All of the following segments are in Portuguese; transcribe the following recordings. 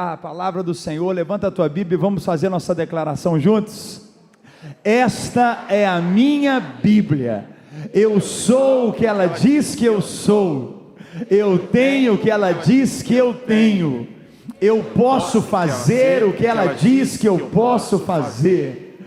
A palavra do Senhor. Levanta a tua Bíblia e vamos fazer nossa declaração juntos. Esta é a minha Bíblia. Eu sou o que ela diz que eu sou. Eu tenho o que ela diz que eu tenho. Eu posso fazer o que ela diz que eu posso fazer.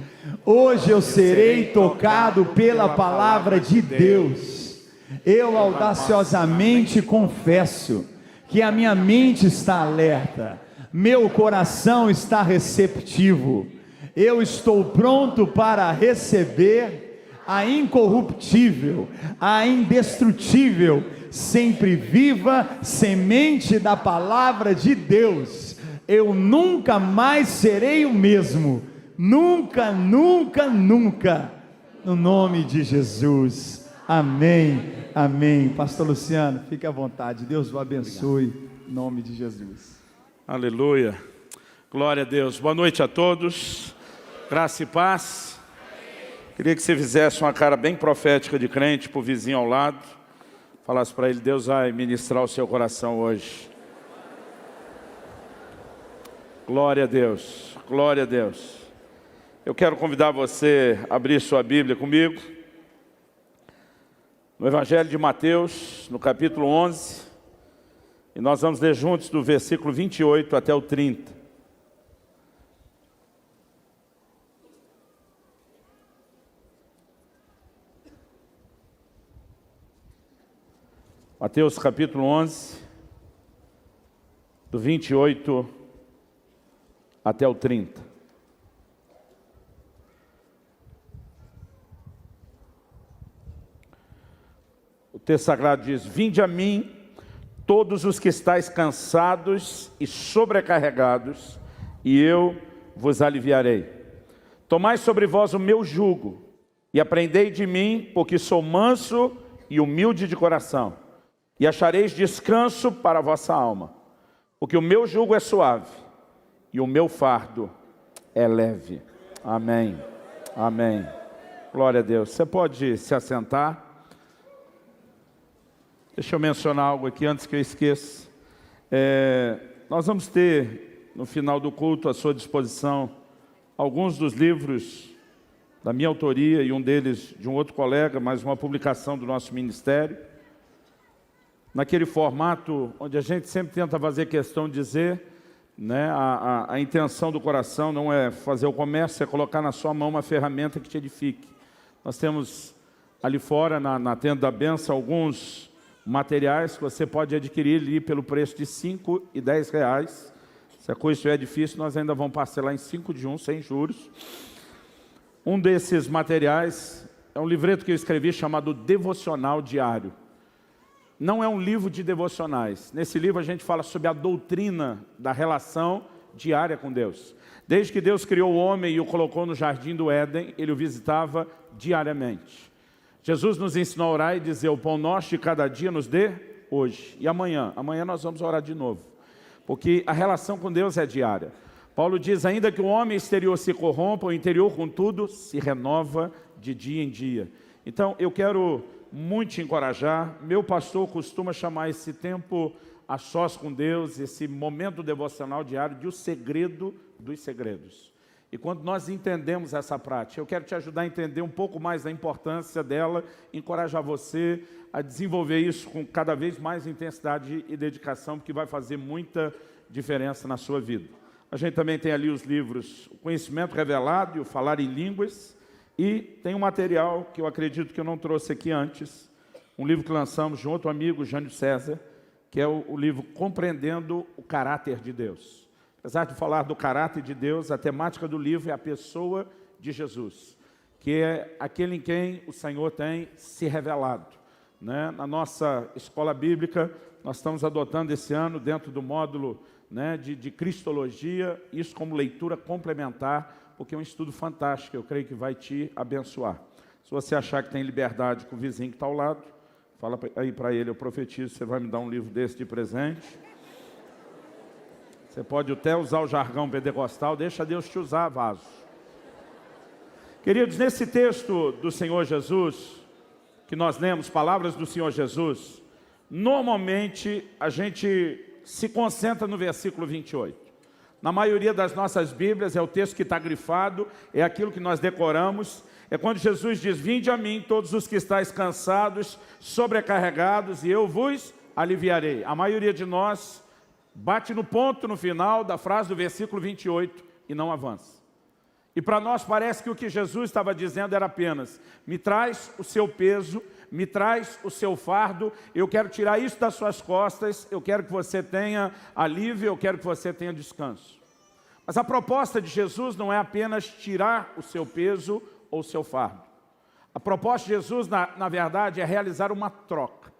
Hoje eu serei tocado pela palavra de Deus. Eu audaciosamente confesso que a minha mente está alerta. Meu coração está receptivo. Eu estou pronto para receber a incorruptível, a indestrutível, sempre viva semente da palavra de Deus. Eu nunca mais serei o mesmo. Nunca, nunca, nunca. No nome de Jesus. Amém, amém. Pastor Luciano, fique à vontade. Deus o abençoe. Em nome de Jesus. Aleluia, glória a Deus. Boa noite a todos, graça e paz. Queria que você fizesse uma cara bem profética de crente para o vizinho ao lado, falasse para ele: Deus vai ministrar o seu coração hoje. Glória a Deus, glória a Deus. Eu quero convidar você a abrir sua Bíblia comigo, no Evangelho de Mateus, no capítulo 11, e nós vamos ler juntos do versículo 28 até o 30. Mateus capítulo 11, do 28 até o 30. O texto sagrado diz: Vinde a mim, todos os que estáis cansados e sobrecarregados, e eu vos aliviarei. Tomai sobre vós o meu jugo, e aprendei de mim, porque sou manso e humilde de coração, e achareis descanso para a vossa alma, porque o meu jugo é suave, e o meu fardo é leve. Amém, amém. Glória a Deus. Você pode se assentar. Deixa eu mencionar algo aqui antes que eu esqueça. Nós vamos ter, no final do culto, à sua disposição, alguns dos livros da minha autoria e um deles de um outro colega, mais uma publicação do nosso ministério. Naquele formato onde a gente sempre tenta fazer questão de dizer, né, a intenção do coração não é fazer o comércio, é colocar na sua mão uma ferramenta que te edifique. Nós temos ali fora, na tenda da bênção, alguns materiais que você pode adquirir ali pelo preço de 5 e 10 reais. Se a coisa estiver difícil, nós ainda vamos parcelar em 5 de 1, sem juros. Um desses materiais é um livreto que eu escrevi chamado Devocional Diário. Não é um livro de devocionais. Nesse livro a gente fala sobre a doutrina da relação diária com Deus. Desde que Deus criou o homem e o colocou no jardim do Éden, ele o visitava diariamente. Jesus nos ensinou a orar e dizer: o pão nosso de cada dia nos dê hoje. E amanhã nós vamos orar de novo. Porque a relação com Deus é diária. Paulo diz: ainda que o homem exterior se corrompa, o interior, contudo, se renova de dia em dia. Então, eu quero muito te encorajar. Meu pastor costuma chamar esse tempo a sós com Deus, esse momento devocional diário, de o segredo dos segredos. E quando nós entendemos essa prática, eu quero te ajudar a entender um pouco mais da importância dela, encorajar você a desenvolver isso com cada vez mais intensidade e dedicação, porque vai fazer muita diferença na sua vida. A gente também tem ali os livros O Conhecimento Revelado e O Falar em Línguas, e tem um material que eu acredito que eu não trouxe aqui antes, um livro que lançamos de um outro amigo, Jânio César, que é o livro Compreendendo o Caráter de Deus. Apesar de falar do caráter de Deus, a temática do livro é a pessoa de Jesus, que é aquele em quem o Senhor tem se revelado, né? Na nossa escola bíblica, nós estamos adotando esse ano, dentro do módulo, né, de Cristologia, isso como leitura complementar, porque é um estudo fantástico, eu creio que vai te abençoar. Se você achar que tem liberdade com o vizinho que está ao lado, fala aí para ele: eu profetizo, você vai me dar um livro desse de presente. Você pode até usar o jargão pentecostal: deixa Deus te usar, vaso. Queridos, nesse texto do Senhor Jesus, que nós lemos, palavras do Senhor Jesus, normalmente a gente se concentra no versículo 28. Na maioria das nossas Bíblias é o texto que está grifado, é aquilo que nós decoramos. É quando Jesus diz: vinde a mim todos os que estáis cansados, sobrecarregados, e eu vos aliviarei. A maioria de nós bate no ponto no final da frase do versículo 28 e não avança. E para nós parece que o que Jesus estava dizendo era apenas: me traz o seu peso, me traz o seu fardo, eu quero tirar isso das suas costas, eu quero que você tenha alívio, eu quero que você tenha descanso. Mas a proposta de Jesus não é apenas tirar o seu peso ou o seu fardo. A proposta de Jesus, na verdade, é realizar uma troca.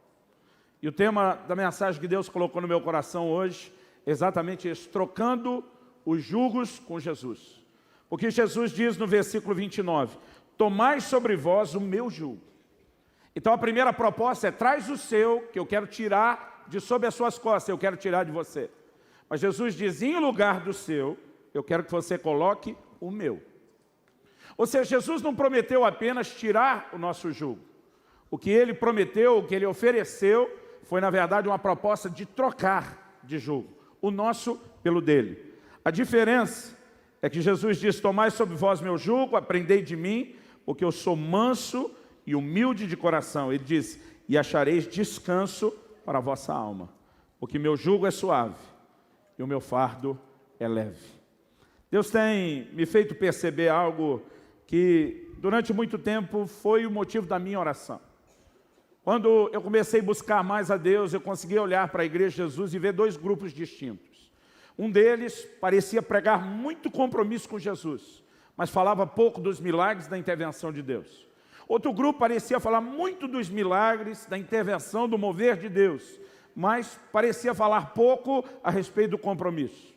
E o tema da mensagem que Deus colocou no meu coração hoje é exatamente esse: trocando os jugos com Jesus. Porque Jesus diz no versículo 29, tomai sobre vós o meu jugo. Então a primeira proposta é: traz o seu, que eu quero tirar de sobre as suas costas, eu quero tirar de você. Mas Jesus diz: em lugar do seu, eu quero que você coloque o meu. Ou seja, Jesus não prometeu apenas tirar o nosso jugo. O que ele prometeu, o que ele ofereceu, foi na verdade uma proposta de trocar de jugo, o nosso pelo dele. A diferença é que Jesus diz: tomai sobre vós meu jugo, aprendei de mim, porque eu sou manso e humilde de coração. Ele diz: e achareis descanso para a vossa alma, porque meu jugo é suave e o meu fardo é leve. Deus tem me feito perceber algo que durante muito tempo foi o motivo da minha oração. Quando eu comecei a buscar mais a Deus, eu consegui olhar para a Igreja de Jesus e ver dois grupos distintos. Um deles parecia pregar muito compromisso com Jesus, mas falava pouco dos milagres da intervenção de Deus. Outro grupo parecia falar muito dos milagres, da intervenção, do mover de Deus, mas parecia falar pouco a respeito do compromisso.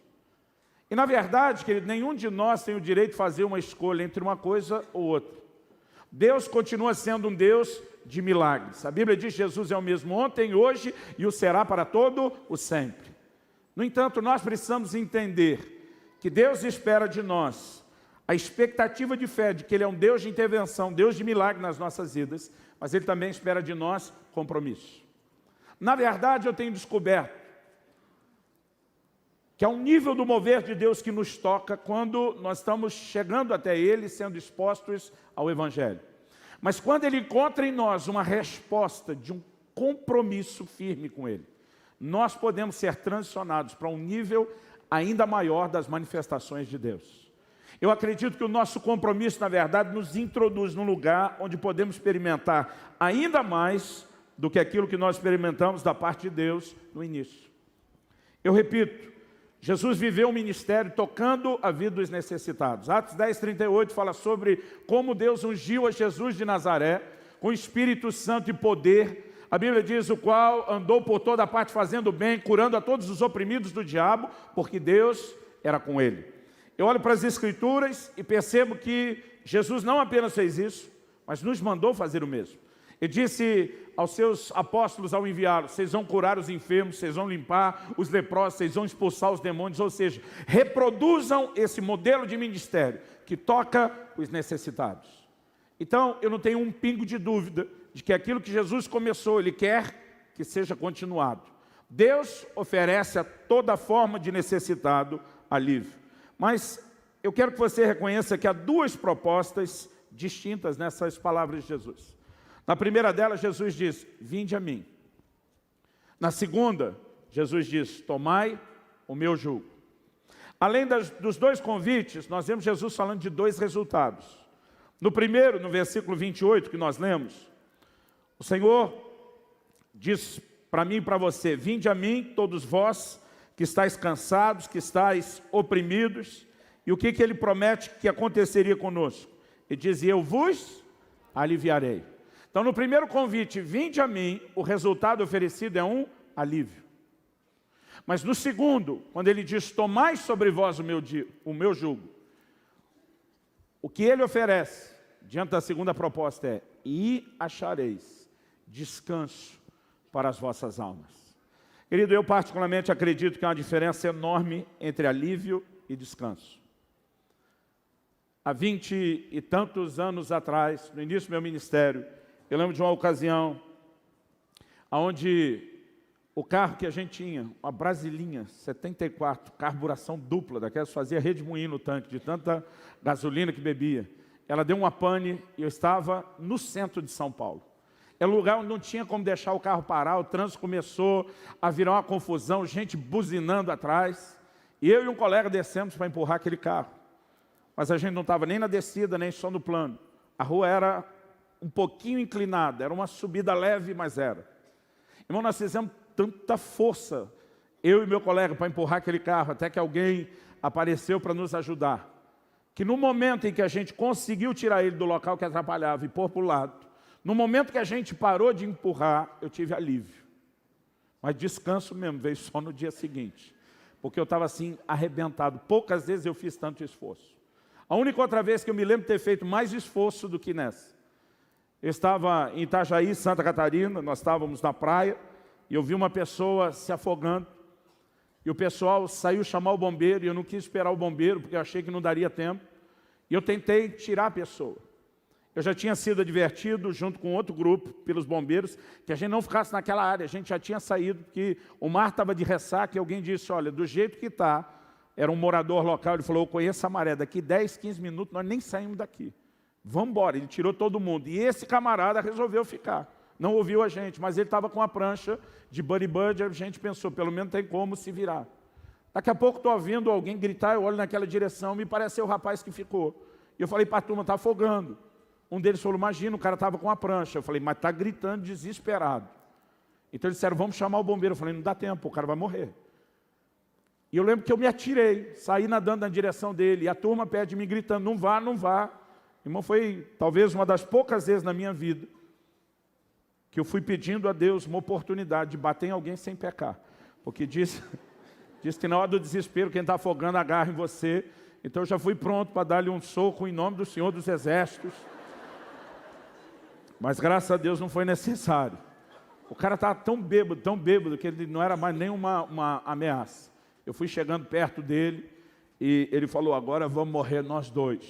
E na verdade, querido, nenhum de nós tem o direito de fazer uma escolha entre uma coisa ou outra. Deus continua sendo um Deus de milagres. A Bíblia diz que Jesus é o mesmo ontem, hoje e o será para todo o sempre. No entanto, nós precisamos entender que Deus espera de nós a expectativa de fé de que Ele é um Deus de intervenção, Deus de milagre nas nossas vidas, mas Ele também espera de nós compromisso. Na verdade, eu tenho descoberto que há um nível do mover de Deus que nos toca quando nós estamos chegando até Ele, sendo expostos ao Evangelho. Mas quando Ele encontra em nós uma resposta de um compromisso firme com Ele, nós podemos ser transicionados para um nível ainda maior das manifestações de Deus. Eu acredito que o nosso compromisso, na verdade, nos introduz num lugar onde podemos experimentar ainda mais do que aquilo que nós experimentamos da parte de Deus no início. Eu repito, Jesus viveu um ministério tocando a vida dos necessitados. Atos 10:38 fala sobre como Deus ungiu a Jesus de Nazaré com Espírito Santo e poder. A Bíblia diz: o qual andou por toda parte fazendo bem, curando a todos os oprimidos do diabo, porque Deus era com ele. Eu olho para as Escrituras e percebo que Jesus não apenas fez isso, mas nos mandou fazer o mesmo. Ele disse aos seus apóstolos ao enviá-los: vocês vão curar os enfermos, vocês vão limpar os leprosos, vocês vão expulsar os demônios. Ou seja, reproduzam esse modelo de ministério que toca os necessitados. Então, eu não tenho um pingo de dúvida de que aquilo que Jesus começou, Ele quer que seja continuado. Deus oferece a toda forma de necessitado alívio. Mas eu quero que você reconheça que há duas propostas distintas nessas palavras de Jesus. Na primeira delas, Jesus diz: vinde a mim. Na segunda, Jesus diz: tomai o meu jugo. Além dos dois convites, nós vemos Jesus falando de dois resultados. No primeiro, no versículo 28 que nós lemos, o Senhor diz para mim e para você: vinde a mim, todos vós que estáis cansados, que estáis oprimidos. E o que Ele promete que aconteceria conosco? Ele diz: eu vos aliviarei. Então, no primeiro convite, vinde a mim, o resultado oferecido é um alívio. Mas no segundo, quando Ele diz: tomai sobre vós o meu jugo, o que Ele oferece, diante da segunda proposta, é: e achareis descanso para as vossas almas. Querido, eu particularmente acredito que há uma diferença enorme entre alívio e descanso. Há 20 e tantos anos atrás, no início do meu ministério, eu lembro de uma ocasião onde o carro que a gente tinha, uma Brasilinha 74, carburação dupla, daquelas que fazia redemoinho no tanque, de tanta gasolina que bebia. Ela deu uma pane e eu estava no centro de São Paulo. É um lugar onde não tinha como deixar o carro parar, o trânsito começou a virar uma confusão, gente buzinando atrás. E eu e um colega descemos para empurrar aquele carro. Mas a gente não estava nem na descida, nem só no plano. A rua era um pouquinho inclinada, era uma subida leve, mas era. Irmão, nós fizemos tanta força, eu e meu colega, para empurrar aquele carro, até que alguém apareceu para nos ajudar. Que no momento em que a gente conseguiu tirar ele do local que atrapalhava e pôr para o lado, no momento que a gente parou de empurrar, eu tive alívio. Mas descanso mesmo, veio só no dia seguinte. Porque eu estava assim, arrebentado. Poucas vezes eu fiz tanto esforço. A única outra vez que eu me lembro de ter feito mais esforço do que nessa. Eu estava em Itajaí, Santa Catarina, nós estávamos na praia, e eu vi uma pessoa se afogando. E o pessoal saiu chamar o bombeiro, e eu não quis esperar o bombeiro, porque eu achei que não daria tempo. E eu tentei tirar a pessoa. Eu já tinha sido advertido, junto com outro grupo, pelos bombeiros, que a gente não ficasse naquela área. A gente já tinha saído, porque o mar estava de ressaca, e alguém disse, olha, do jeito que está, era um morador local, ele falou, eu conheço a maré, daqui 10, 15 minutos nós nem saímos daqui. Vamos embora. Ele tirou todo mundo. E esse camarada resolveu ficar. Não ouviu a gente, mas ele estava com a prancha de buddy-buddy, a gente pensou, pelo menos tem como se virar. Daqui a pouco estou ouvindo alguém gritar, eu olho naquela direção, me parece ser o rapaz que ficou. E eu falei para a turma, está afogando. Um deles falou, imagina, o cara estava com a prancha. Eu falei, mas está gritando desesperado. Então eles disseram, vamos chamar o bombeiro. Eu falei, não dá tempo, o cara vai morrer. E eu lembro que eu me atirei, saí nadando na direção dele, e a turma perto de mim gritando, não vá, não vá. Irmão, foi talvez uma das poucas vezes na minha vida que eu fui pedindo a Deus uma oportunidade de bater em alguém sem pecar. Porque diz que na hora do desespero, quem está afogando agarra em você. Então eu já fui pronto para dar-lhe um soco em nome do Senhor dos Exércitos. Mas graças a Deus não foi necessário. O cara estava tão bêbado, que ele não era mais nem uma ameaça. Eu fui chegando perto dele e ele falou, agora vamos morrer nós dois.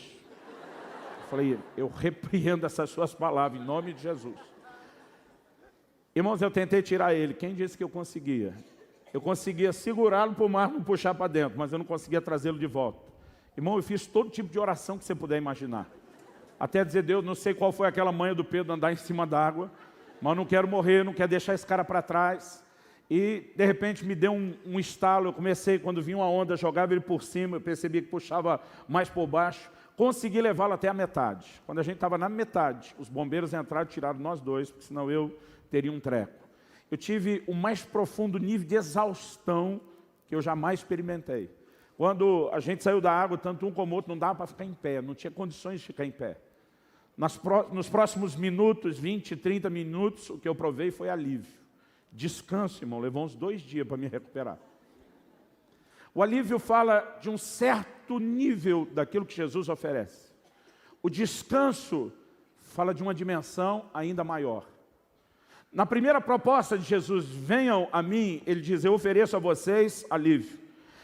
Eu falei, eu repreendo essas suas palavras em nome de Jesus. Irmãos, eu tentei tirar ele. Quem disse que eu conseguia? Eu conseguia segurá-lo para o mar não puxar para dentro, mas eu não conseguia trazê-lo de volta. Irmão, eu fiz todo tipo de oração que você puder imaginar. Até dizer, Deus, não sei qual foi aquela manha do Pedro andar em cima d'água, mas eu não quero morrer, não quero deixar esse cara para trás. E, de repente, me deu um estalo. Eu comecei, quando vinha uma onda, jogava ele por cima, eu percebi que puxava mais por baixo. Consegui levá-lo até a metade. Quando a gente estava na metade, os bombeiros entraram e tiraram nós dois, porque senão eu teria um treco. Eu tive o mais profundo nível de exaustão que eu jamais experimentei. Quando a gente saiu da água, tanto um como o outro, não dava para ficar em pé, não tinha condições de ficar em pé. Nos próximos minutos, 20, 30 minutos, o que eu provei foi alívio. Descanso, irmão, levou uns 2 dias para me recuperar. O alívio fala de um certo nível daquilo que Jesus oferece. O descanso fala de uma dimensão ainda maior. Na primeira proposta de Jesus, venham a mim, ele diz, eu ofereço a vocês alívio.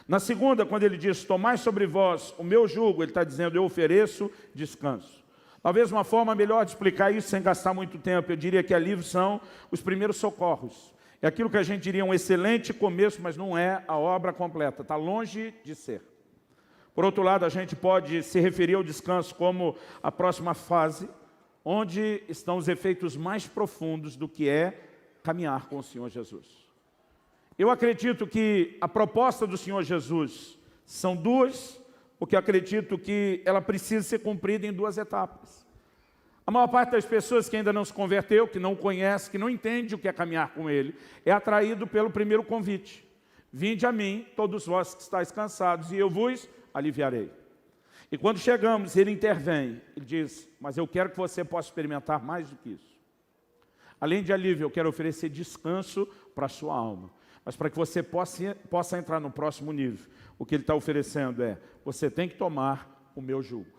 Na segunda, quando ele diz, tomai sobre vós o meu jugo, ele está dizendo, eu ofereço descanso. Talvez uma forma melhor de explicar isso sem gastar muito tempo, eu diria que alívio são os primeiros socorros. É aquilo que a gente diria um excelente começo, mas não é a obra completa, está longe de ser. Por outro lado, a gente pode se referir ao descanso como a próxima fase, onde estão os efeitos mais profundos do que é caminhar com o Senhor Jesus. Eu acredito que a proposta do Senhor Jesus são 2, porque eu acredito que ela precisa ser cumprida em 2 etapas. A maior parte das pessoas que ainda não se converteu, que não conhece, que não entende o que é caminhar com Ele, é atraído pelo primeiro convite. Vinde a mim, todos vós que estáis cansados, e eu vos aliviarei. E quando chegamos, Ele intervém, Ele diz, mas eu quero que você possa experimentar mais do que isso. Além de alívio, eu quero oferecer descanso para a sua alma. Mas para que você possa entrar no próximo nível, o que Ele está oferecendo é, você tem que tomar o meu jugo.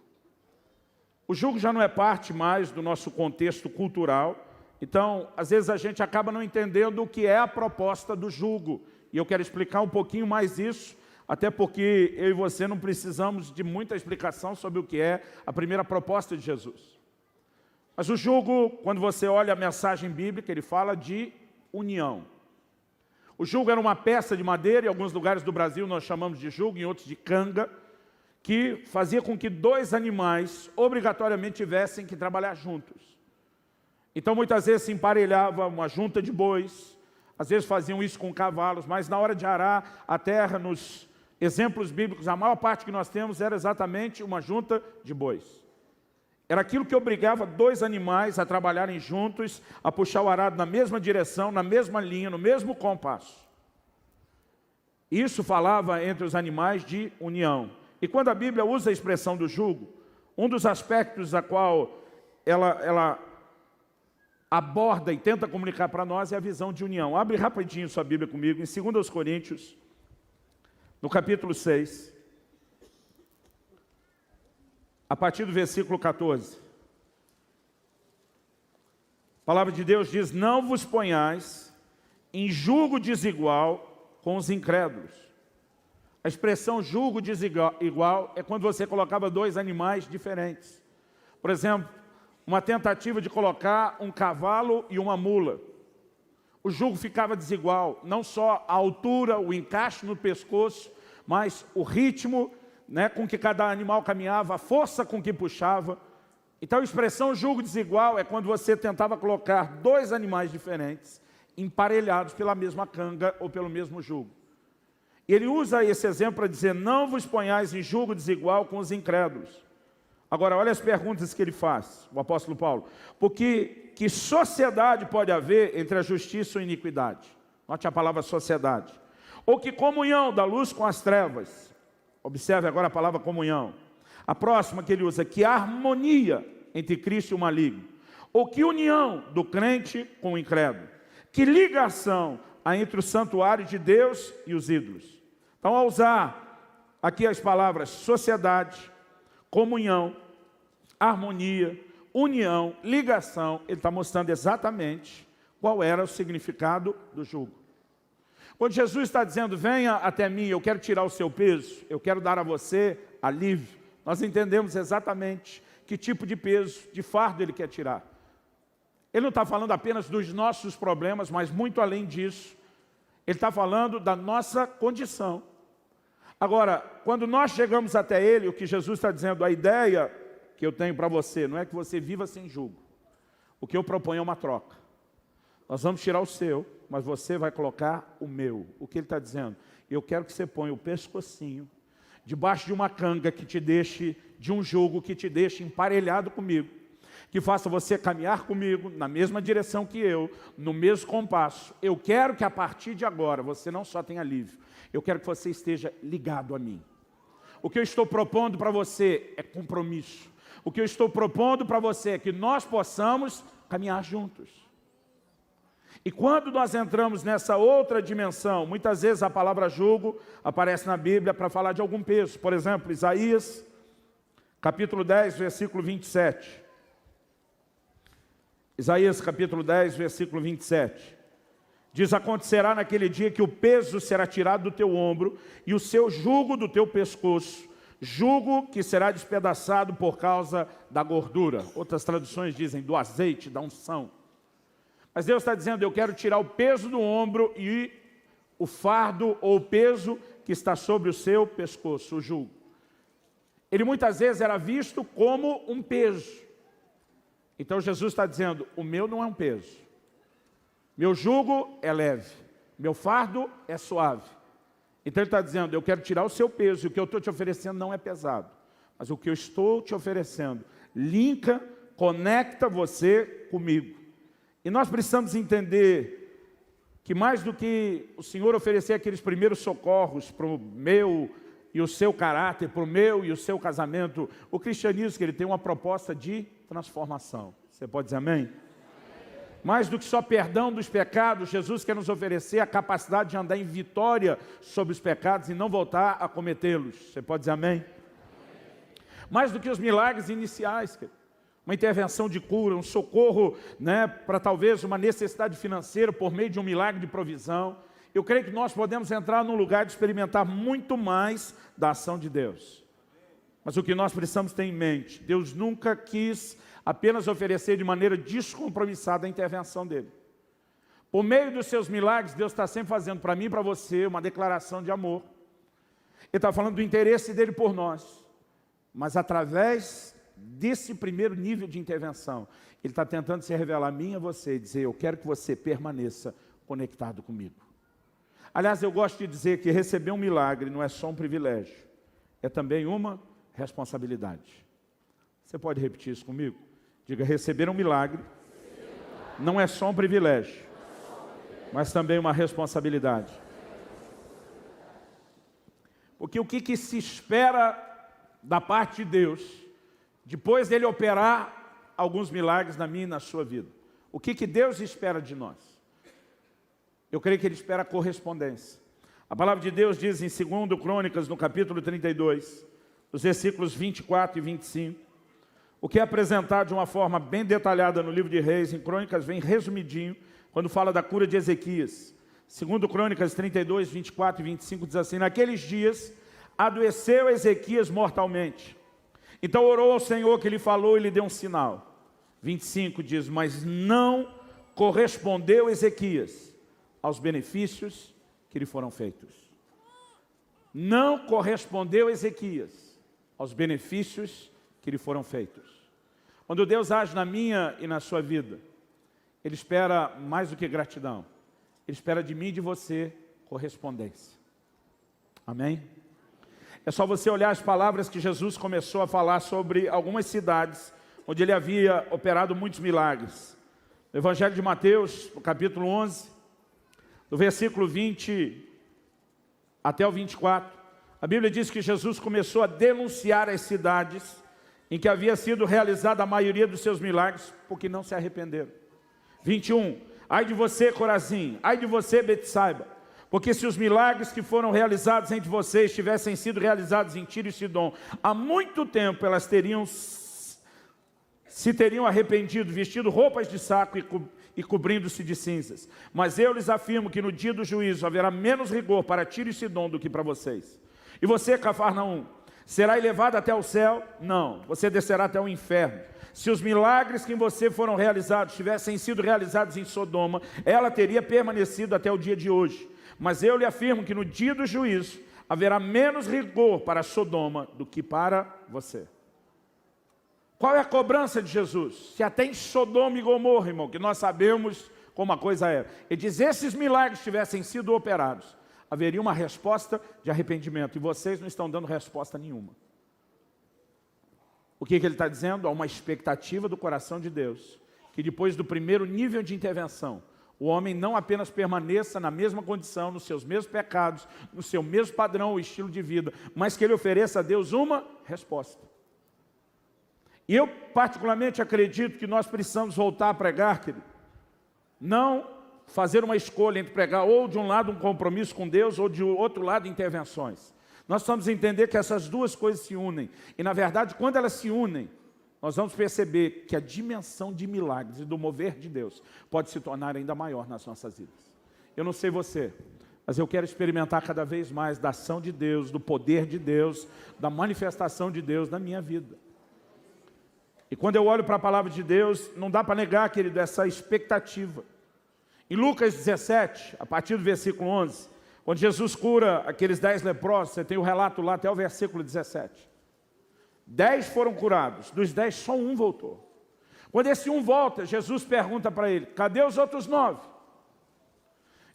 O jugo já não é parte mais do nosso contexto cultural, então, às vezes a gente acaba não entendendo o que é a proposta do jugo. E eu quero explicar um pouquinho mais isso, até porque eu e você não precisamos de muita explicação sobre o que é a primeira proposta de Jesus. Mas o jugo, quando você olha a mensagem bíblica, ele fala de união. O jugo era uma peça de madeira, em alguns lugares do Brasil nós chamamos de jugo, em outros de canga, que fazia com que dois animais obrigatoriamente tivessem que trabalhar juntos. Então muitas vezes se emparelhava uma junta de bois, às vezes faziam isso com cavalos, mas na hora de arar a terra, nos exemplos bíblicos, a maior parte que nós temos era exatamente uma junta de bois. Era aquilo que obrigava dois animais a trabalharem juntos, a puxar o arado na mesma direção, na mesma linha, no mesmo compasso. Isso falava entre os animais de união. E quando a Bíblia usa a expressão do jugo, um dos aspectos a qual ela aborda e tenta comunicar para nós é a visão de união. Abre rapidinho sua Bíblia comigo, em 2 Coríntios, no capítulo 6, a partir do versículo 14. A palavra de Deus diz: não vos ponhais em jugo desigual com os incrédulos. A expressão jugo desigual é quando você colocava dois animais diferentes. Por exemplo, uma tentativa de colocar um cavalo e uma mula. O jugo ficava desigual, não só a altura, o encaixe no pescoço, mas o ritmo, com que cada animal caminhava, a força com que puxava. Então a expressão jugo desigual é quando você tentava colocar dois animais diferentes, emparelhados pela mesma canga ou pelo mesmo jugo. E ele usa esse exemplo para dizer: não vos ponhais em jugo desigual com os incrédulos. Agora, olha as perguntas que ele faz, o apóstolo Paulo. Porque que sociedade pode haver entre a justiça e a iniquidade? Note a palavra sociedade. Ou que comunhão da luz com as trevas? Observe agora a palavra comunhão. A próxima que ele usa: que harmonia entre Cristo e o maligno? Ou que união do crente com o incrédulo? Que ligação há entre o santuário de Deus e os ídolos? Então, ao usar aqui as palavras sociedade, comunhão, harmonia, união, ligação, ele está mostrando exatamente qual era o significado do jugo. Quando Jesus está dizendo: venha até mim, eu quero tirar o seu peso, eu quero dar a você alívio, nós entendemos exatamente que tipo de peso, de fardo ele quer tirar. Ele não está falando apenas dos nossos problemas, mas muito além disso, ele está falando da nossa condição. Agora, quando nós chegamos até ele, o que Jesus está dizendo, a ideia que eu tenho para você, não é que você viva sem jugo. O que eu proponho é uma troca. Nós vamos tirar o seu, mas você vai colocar o meu. O que ele está dizendo? Eu quero que você ponha o pescocinho debaixo de uma canga que te deixe, de um jugo que te deixe emparelhado comigo, que faça você caminhar comigo na mesma direção que eu, no mesmo compasso. Eu quero que a partir de agora você não só tenha alívio, eu quero que você esteja ligado a mim. O que eu estou propondo para você é compromisso. O que eu estou propondo para você é que nós possamos caminhar juntos. E quando nós entramos nessa outra dimensão, muitas vezes a palavra jugo aparece na Bíblia para falar de algum peso. Por exemplo, Isaías, capítulo 10, versículo 27. Isaías capítulo 10, versículo 27. Diz: acontecerá naquele dia que o peso será tirado do teu ombro e o seu jugo do teu pescoço, jugo que será despedaçado por causa da gordura. Outras traduções dizem do azeite, da unção. Mas Deus está dizendo: eu quero tirar o peso do ombro e o fardo ou o peso que está sobre o seu pescoço, o jugo. Ele muitas vezes era visto como um peso. Então Jesus está dizendo: o meu não é um peso. Meu jugo é leve, meu fardo é suave. Então ele está dizendo: eu quero tirar o seu peso, e o que eu estou te oferecendo não é pesado. Mas o que eu estou te oferecendo linka, conecta você comigo. E nós precisamos entender que mais do que o Senhor oferecer aqueles primeiros socorros para o meu e o seu caráter, para o meu e o seu casamento, o cristianismo, que ele tem uma proposta de transformação. Você pode dizer amém? Mais do que só perdão dos pecados, Jesus quer nos oferecer a capacidade de andar em vitória sobre os pecados e não voltar a cometê-los. Você pode dizer amém? Mais do que os milagres iniciais, uma intervenção de cura, um socorro, para talvez uma necessidade financeira por meio de um milagre de provisão. Eu creio que nós podemos entrar num lugar de experimentar muito mais da ação de Deus. Mas o que nós precisamos ter em mente: Deus nunca quis apenas oferecer de maneira descompromissada a intervenção dele. Por meio dos seus milagres, Deus está sempre fazendo para mim e para você uma declaração de amor. Ele está falando do interesse dele por nós. Mas através desse primeiro nível de intervenção, ele está tentando se revelar a mim e a você e dizer: eu quero que você permaneça conectado comigo. Aliás, eu gosto de dizer que receber um milagre não é só um privilégio, é também uma responsabilidade. Você pode repetir isso comigo? Diga: receber um milagre não é só um privilégio, mas também uma responsabilidade. Porque o que se espera da parte de Deus, depois dele operar alguns milagres na minha e na sua vida? O que Deus espera de nós? Eu creio que Ele espera correspondência. A palavra de Deus diz em 2 Crônicas, no capítulo 32, os versículos 24 e 25, o que é apresentado de uma forma bem detalhada no livro de Reis. Em Crônicas vem resumidinho, quando fala da cura de Ezequias. 2 Crônicas 32, 24 e 25 diz assim: naqueles dias adoeceu Ezequias mortalmente. Então orou ao Senhor, que lhe falou e lhe deu um sinal. 25 diz: mas não correspondeu Ezequias aos benefícios que lhe foram feitos. Não correspondeu Ezequias aos benefícios que lhe foram feitos. Quando Deus age na minha e na sua vida, Ele espera mais do que gratidão. Ele espera de mim e de você correspondência. Amém? É só você olhar as palavras que Jesus começou a falar sobre algumas cidades onde Ele havia operado muitos milagres. No Evangelho de Mateus, no capítulo 11, do versículo 20 até o 24, a Bíblia diz que Jesus começou a denunciar as cidades em que havia sido realizada a maioria dos seus milagres, porque não se arrependeram. 21, ai de você, Corazim, ai de você, Betsaiba, porque se os milagres que foram realizados entre vocês tivessem sido realizados em Tiro e Sidom, há muito tempo elas se teriam arrependido, vestido roupas de saco e cobrindo-se de cinzas. Mas eu lhes afirmo que no dia do juízo haverá menos rigor para Tiro e Sidom do que para vocês. E você, Cafarnaum, será elevado até o céu? Não, você descerá até o inferno. Se os milagres que em você foram realizados tivessem sido realizados em Sodoma, ela teria permanecido até o dia de hoje. Mas eu lhe afirmo que no dia do juízo haverá menos rigor para Sodoma do que para você. Qual é a cobrança de Jesus? Se até em Sodoma e Gomorra, irmão, que nós sabemos como a coisa era. Ele diz: esses milagres tivessem sido operados, haveria uma resposta de arrependimento. E vocês não estão dando resposta nenhuma. O que ele está dizendo? Há uma expectativa do coração de Deus, que depois do primeiro nível de intervenção, o homem não apenas permaneça na mesma condição, nos seus mesmos pecados, no seu mesmo padrão ou estilo de vida, mas que ele ofereça a Deus uma resposta. E eu particularmente acredito que nós precisamos voltar a pregar, querido. Não fazer uma escolha entre pregar ou de um lado um compromisso com Deus ou de outro lado intervenções. Nós precisamos entender que essas duas coisas se unem. E na verdade, quando elas se unem, nós vamos perceber que a dimensão de milagres e do mover de Deus pode se tornar ainda maior nas nossas vidas. Eu não sei você, mas eu quero experimentar cada vez mais da ação de Deus, do poder de Deus, da manifestação de Deus na minha vida. E quando eu olho para a palavra de Deus, não dá para negar, querido, essa expectativa. Em Lucas 17, a partir do versículo 11, quando Jesus cura aqueles 10 leprosos, você tem o relato lá até o versículo 17. 10 foram curados, dos 10 só um voltou. Quando esse um volta, Jesus pergunta para ele: cadê os outros 9?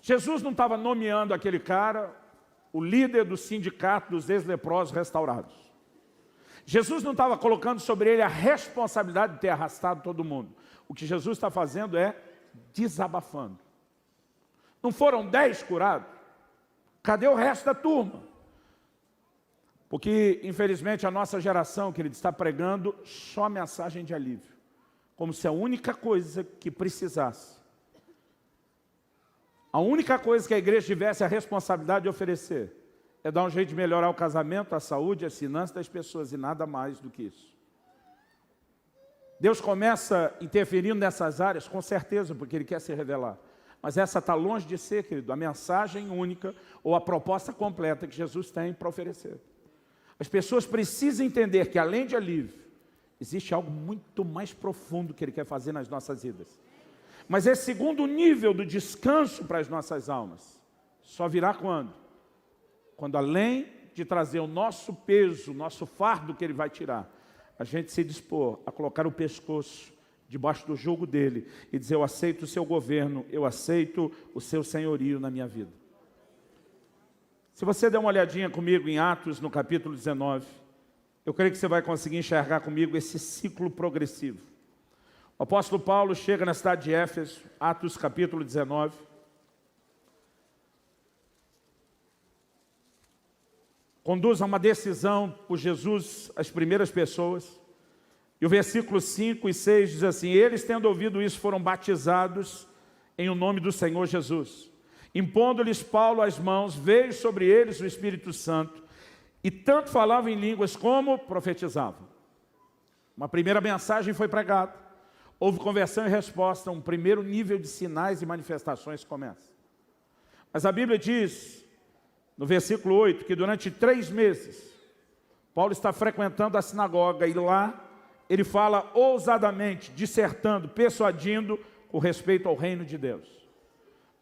Jesus não estava nomeando aquele cara o líder do sindicato dos ex-leprosos restaurados. Jesus não estava colocando sobre ele a responsabilidade de ter arrastado todo mundo. O que Jesus está fazendo é desabafando. Não foram 10 curados? Cadê o resto da turma? Porque, infelizmente, a nossa geração, querido, está pregando só mensagem de alívio. Como se a única coisa que precisasse, a única coisa que a igreja tivesse a responsabilidade de oferecer, é dar um jeito de melhorar o casamento, a saúde, as finanças das pessoas, e nada mais do que isso. Deus começa interferindo nessas áreas, com certeza, porque Ele quer se revelar. Mas essa está longe de ser, querido, a mensagem única ou a proposta completa que Jesus tem para oferecer. As pessoas precisam entender que, além de alívio, existe algo muito mais profundo que Ele quer fazer nas nossas vidas. Mas esse segundo nível do descanso para as nossas almas só virá quando? Quando além de trazer o nosso peso, o nosso fardo que Ele vai tirar, a gente se dispor a colocar o pescoço debaixo do jugo dEle e dizer: eu aceito o seu governo, eu aceito o seu senhorio na minha vida. Se você der uma olhadinha comigo em Atos, no capítulo 19, eu creio que você vai conseguir enxergar comigo esse ciclo progressivo. O apóstolo Paulo chega na cidade de Éfeso, Atos capítulo 19. Conduz a uma decisão por Jesus as primeiras pessoas. E o versículo 5 e 6 diz assim: eles, tendo ouvido isso, foram batizados em o nome do Senhor Jesus. Impondo-lhes Paulo as mãos, veio sobre eles o Espírito Santo, e tanto falavam em línguas como profetizavam. Uma primeira mensagem foi pregada, houve conversão e resposta, um primeiro nível de sinais e manifestações começa. Mas a Bíblia diz, no versículo 8, que durante 3 meses, Paulo está frequentando a sinagoga, e lá ele fala ousadamente, dissertando, persuadindo com respeito ao reino de Deus.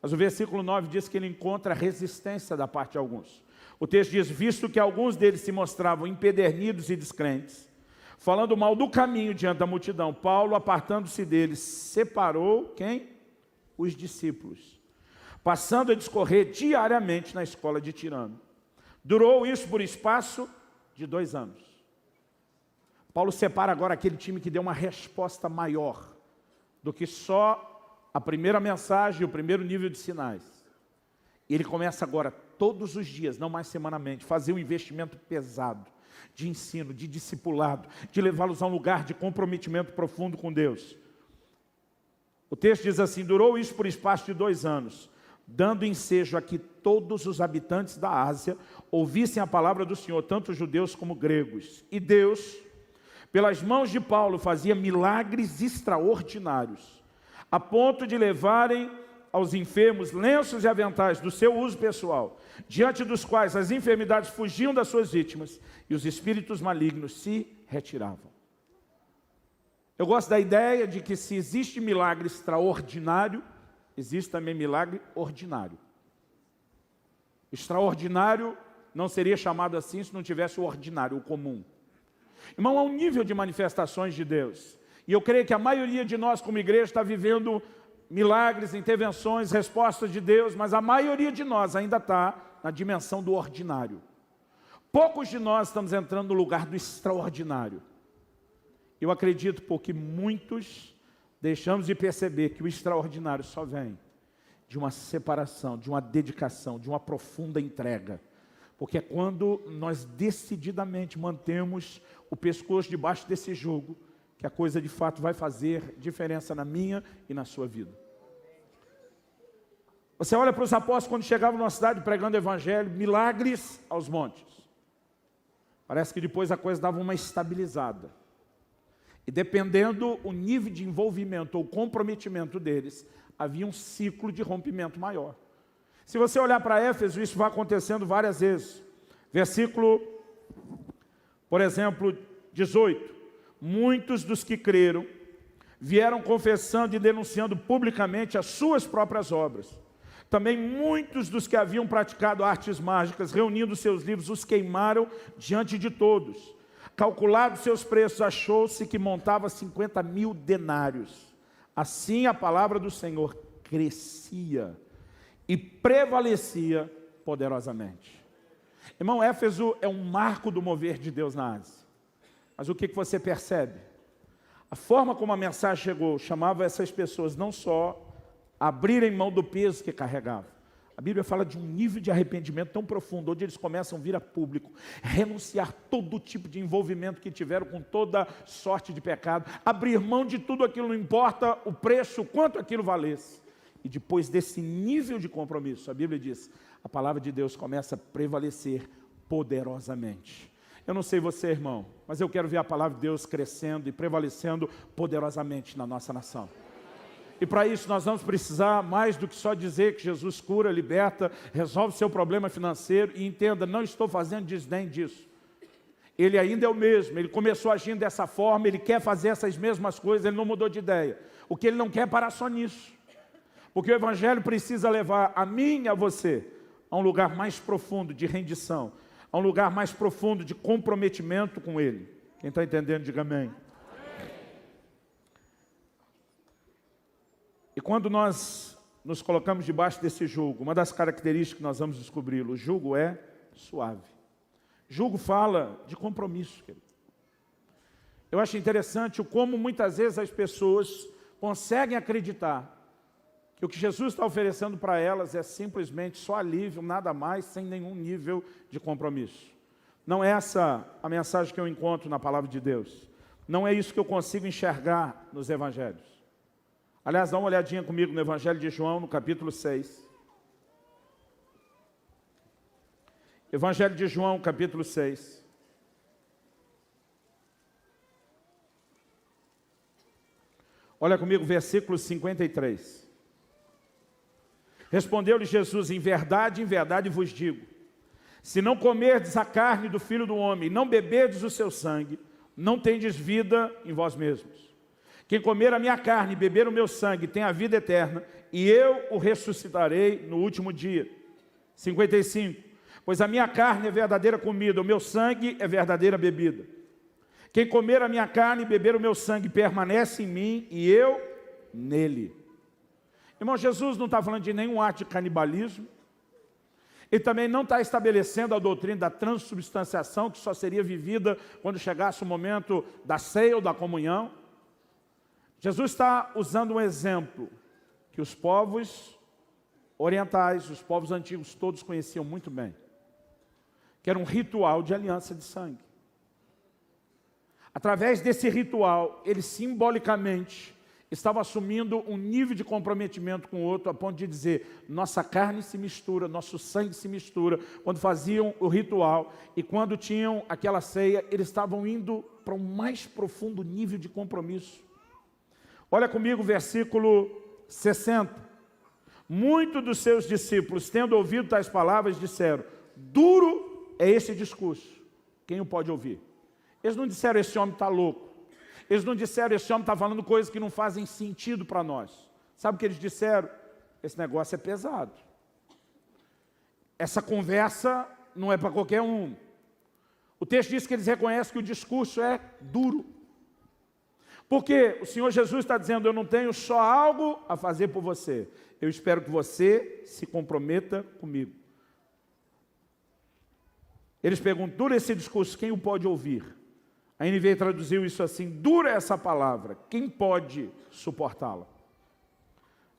Mas o versículo 9 diz que ele encontra resistência da parte de alguns. O texto diz: visto que alguns deles se mostravam empedernidos e descrentes, falando mal do caminho diante da multidão, Paulo, apartando-se deles, separou quem? Os discípulos, passando a discorrer diariamente na escola de Tirano. Durou isso por espaço de 2 anos. Paulo separa agora aquele time que deu uma resposta maior do que só a primeira mensagem, o primeiro nível de sinais. E ele começa agora, todos os dias, não mais semanalmente, fazer um investimento pesado de ensino, de discipulado, de levá-los a um lugar de comprometimento profundo com Deus. O texto diz assim: durou isso por espaço de 2 anos, dando ensejo a que todos os habitantes da Ásia ouvissem a palavra do Senhor, tanto judeus como gregos. E Deus, pelas mãos de Paulo, fazia milagres extraordinários, a ponto de levarem aos enfermos lenços e aventais do seu uso pessoal, diante dos quais as enfermidades fugiam das suas vítimas e os espíritos malignos se retiravam. Eu gosto da ideia de que se existe milagre extraordinário, existe também milagre ordinário. Extraordinário não seria chamado assim se não tivesse o ordinário, o comum. Irmão, há um nível de manifestações de Deus. E eu creio que a maioria de nós como igreja está vivendo milagres, intervenções, respostas de Deus, mas a maioria de nós ainda está na dimensão do ordinário. Poucos de nós estamos entrando no lugar do extraordinário. Eu acredito porque muitos deixamos de perceber que o extraordinário só vem de uma separação, de uma dedicação, de uma profunda entrega. Porque é quando nós decididamente mantemos o pescoço debaixo desse jugo, que a coisa de fato vai fazer diferença na minha e na sua vida. Você olha para os apóstolos quando chegavam numa cidade pregando o evangelho, milagres aos montes. Parece que depois a coisa dava uma estabilizada. E dependendo o nível de envolvimento ou comprometimento deles, havia um ciclo de rompimento maior. Se você olhar para Éfeso, isso vai acontecendo várias vezes. Versículo, por exemplo, 18. Muitos dos que creram vieram confessando e denunciando publicamente as suas próprias obras. Também muitos dos que haviam praticado artes mágicas, reunindo seus livros, os queimaram diante de todos. Calculados seus preços, achou-se que montava 50.000 denários. Assim a palavra do Senhor crescia e prevalecia poderosamente. Irmão, Éfeso é um marco do mover de Deus na Ásia. Mas o que você percebe? A forma como a mensagem chegou, chamava essas pessoas não só a abrirem mão do peso que carregavam. A Bíblia fala de um nível de arrependimento tão profundo, onde eles começam a vir a público, renunciar todo tipo de envolvimento que tiveram com toda sorte de pecado, abrir mão de tudo aquilo, não importa o preço, o quanto aquilo valesse. E depois desse nível de compromisso, a Bíblia diz, a palavra de Deus começa a prevalecer poderosamente. Eu não sei você, irmão, mas eu quero ver a palavra de Deus crescendo e prevalecendo poderosamente na nossa nação. E para isso nós vamos precisar mais do que só dizer que Jesus cura, liberta, resolve seu problema financeiro. E entenda, não estou fazendo desdém disso. Ele ainda é o mesmo, ele começou agindo dessa forma, ele quer fazer essas mesmas coisas, ele não mudou de ideia. O que ele não quer é parar só nisso. Porque o Evangelho precisa levar a mim e a você a um lugar mais profundo de rendição, a um lugar mais profundo de comprometimento com Ele. Quem está entendendo, diga amém. E quando nós nos colocamos debaixo desse jugo, uma das características que nós vamos descobrir, o jugo é suave. Jugo fala de compromisso, querido. Eu acho interessante o como muitas vezes as pessoas conseguem acreditar que o que Jesus está oferecendo para elas é simplesmente só alívio, nada mais, sem nenhum nível de compromisso. Não é essa a mensagem que eu encontro na palavra de Deus. Não é isso que eu consigo enxergar nos evangelhos. Aliás, dá uma olhadinha comigo no Evangelho de João, no capítulo 6. Evangelho de João, capítulo 6. Olha comigo, versículo 53. Respondeu-lhe Jesus, em verdade vos digo, se não comerdes a carne do Filho do Homem, e não beberdes o seu sangue, não tendes vida em vós mesmos. Quem comer a minha carne e beber o meu sangue tem a vida eterna, e eu o ressuscitarei no último dia. 55. Pois a minha carne é verdadeira comida, o meu sangue é verdadeira bebida. Quem comer a minha carne e beber o meu sangue permanece em mim e eu nele. Irmão, Jesus não está falando de nenhum ato de canibalismo. Ele também não está estabelecendo a doutrina da transubstanciação, que só seria vivida quando chegasse o momento da ceia ou da comunhão. Jesus está usando um exemplo que os povos orientais, os povos antigos, todos conheciam muito bem, que era um ritual de aliança de sangue. Através desse ritual, ele simbolicamente estava assumindo um nível de comprometimento com o outro, a ponto de dizer, nossa carne se mistura, nosso sangue se mistura. Quando faziam o ritual e quando tinham aquela ceia, eles estavam indo para um mais profundo nível de compromisso. Olha comigo o versículo 60. Muitos dos seus discípulos, tendo ouvido tais palavras, disseram, duro é esse discurso, quem o pode ouvir? Eles não disseram, esse homem está louco. Eles não disseram, esse homem está falando coisas que não fazem sentido para nós. Sabe o que eles disseram? Esse negócio é pesado. Essa conversa não é para qualquer um. O texto diz que eles reconhecem que o discurso é duro. Porque o Senhor Jesus está dizendo, eu não tenho só algo a fazer por você. Eu espero que você se comprometa comigo. Eles perguntam, duro esse discurso, quem o pode ouvir? A NVI traduziu isso assim, dura essa palavra, quem pode suportá-la?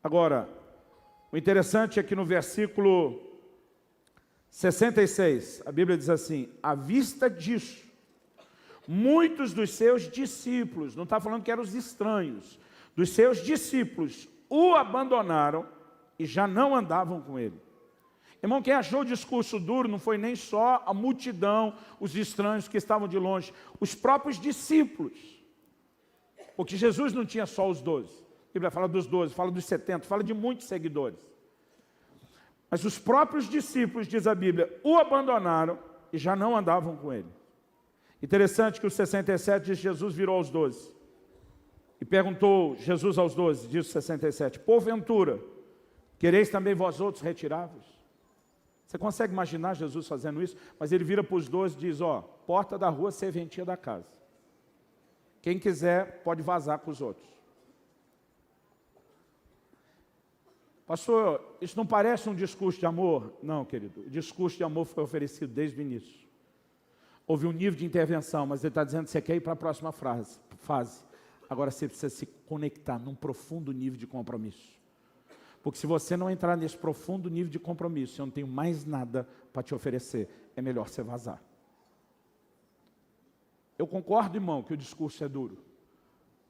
Agora, o interessante é que no versículo 66, a Bíblia diz assim, à vista disso, muitos dos seus discípulos, não está falando que eram os estranhos, dos seus discípulos o abandonaram e já não andavam com ele. Irmão, quem achou o discurso duro não foi nem só a multidão, os estranhos que estavam de longe, os próprios discípulos. Porque Jesus não tinha só os 12. A Bíblia fala dos 12, fala dos 70, fala de muitos seguidores. Mas os próprios discípulos, diz a Bíblia, o abandonaram e já não andavam com ele. Interessante que o 67 diz, Jesus virou aos 12. E perguntou Jesus aos 12, diz o 67, porventura, quereis também vós outros retirar-vos? Você consegue imaginar Jesus fazendo isso? Mas ele vira para os 12 e diz, ó, porta da rua, serventia da casa. Quem quiser pode vazar com os outros. Pastor, isso não parece um discurso de amor? Não, querido. O discurso de amor foi oferecido desde o início. Houve um nível de intervenção, mas ele está dizendo que você quer ir para a próxima fase. Agora você precisa se conectar num profundo nível de compromisso. Porque se você não entrar nesse profundo nível de compromisso, eu não tenho mais nada para te oferecer, é melhor você vazar. Eu concordo, irmão, que o discurso é duro.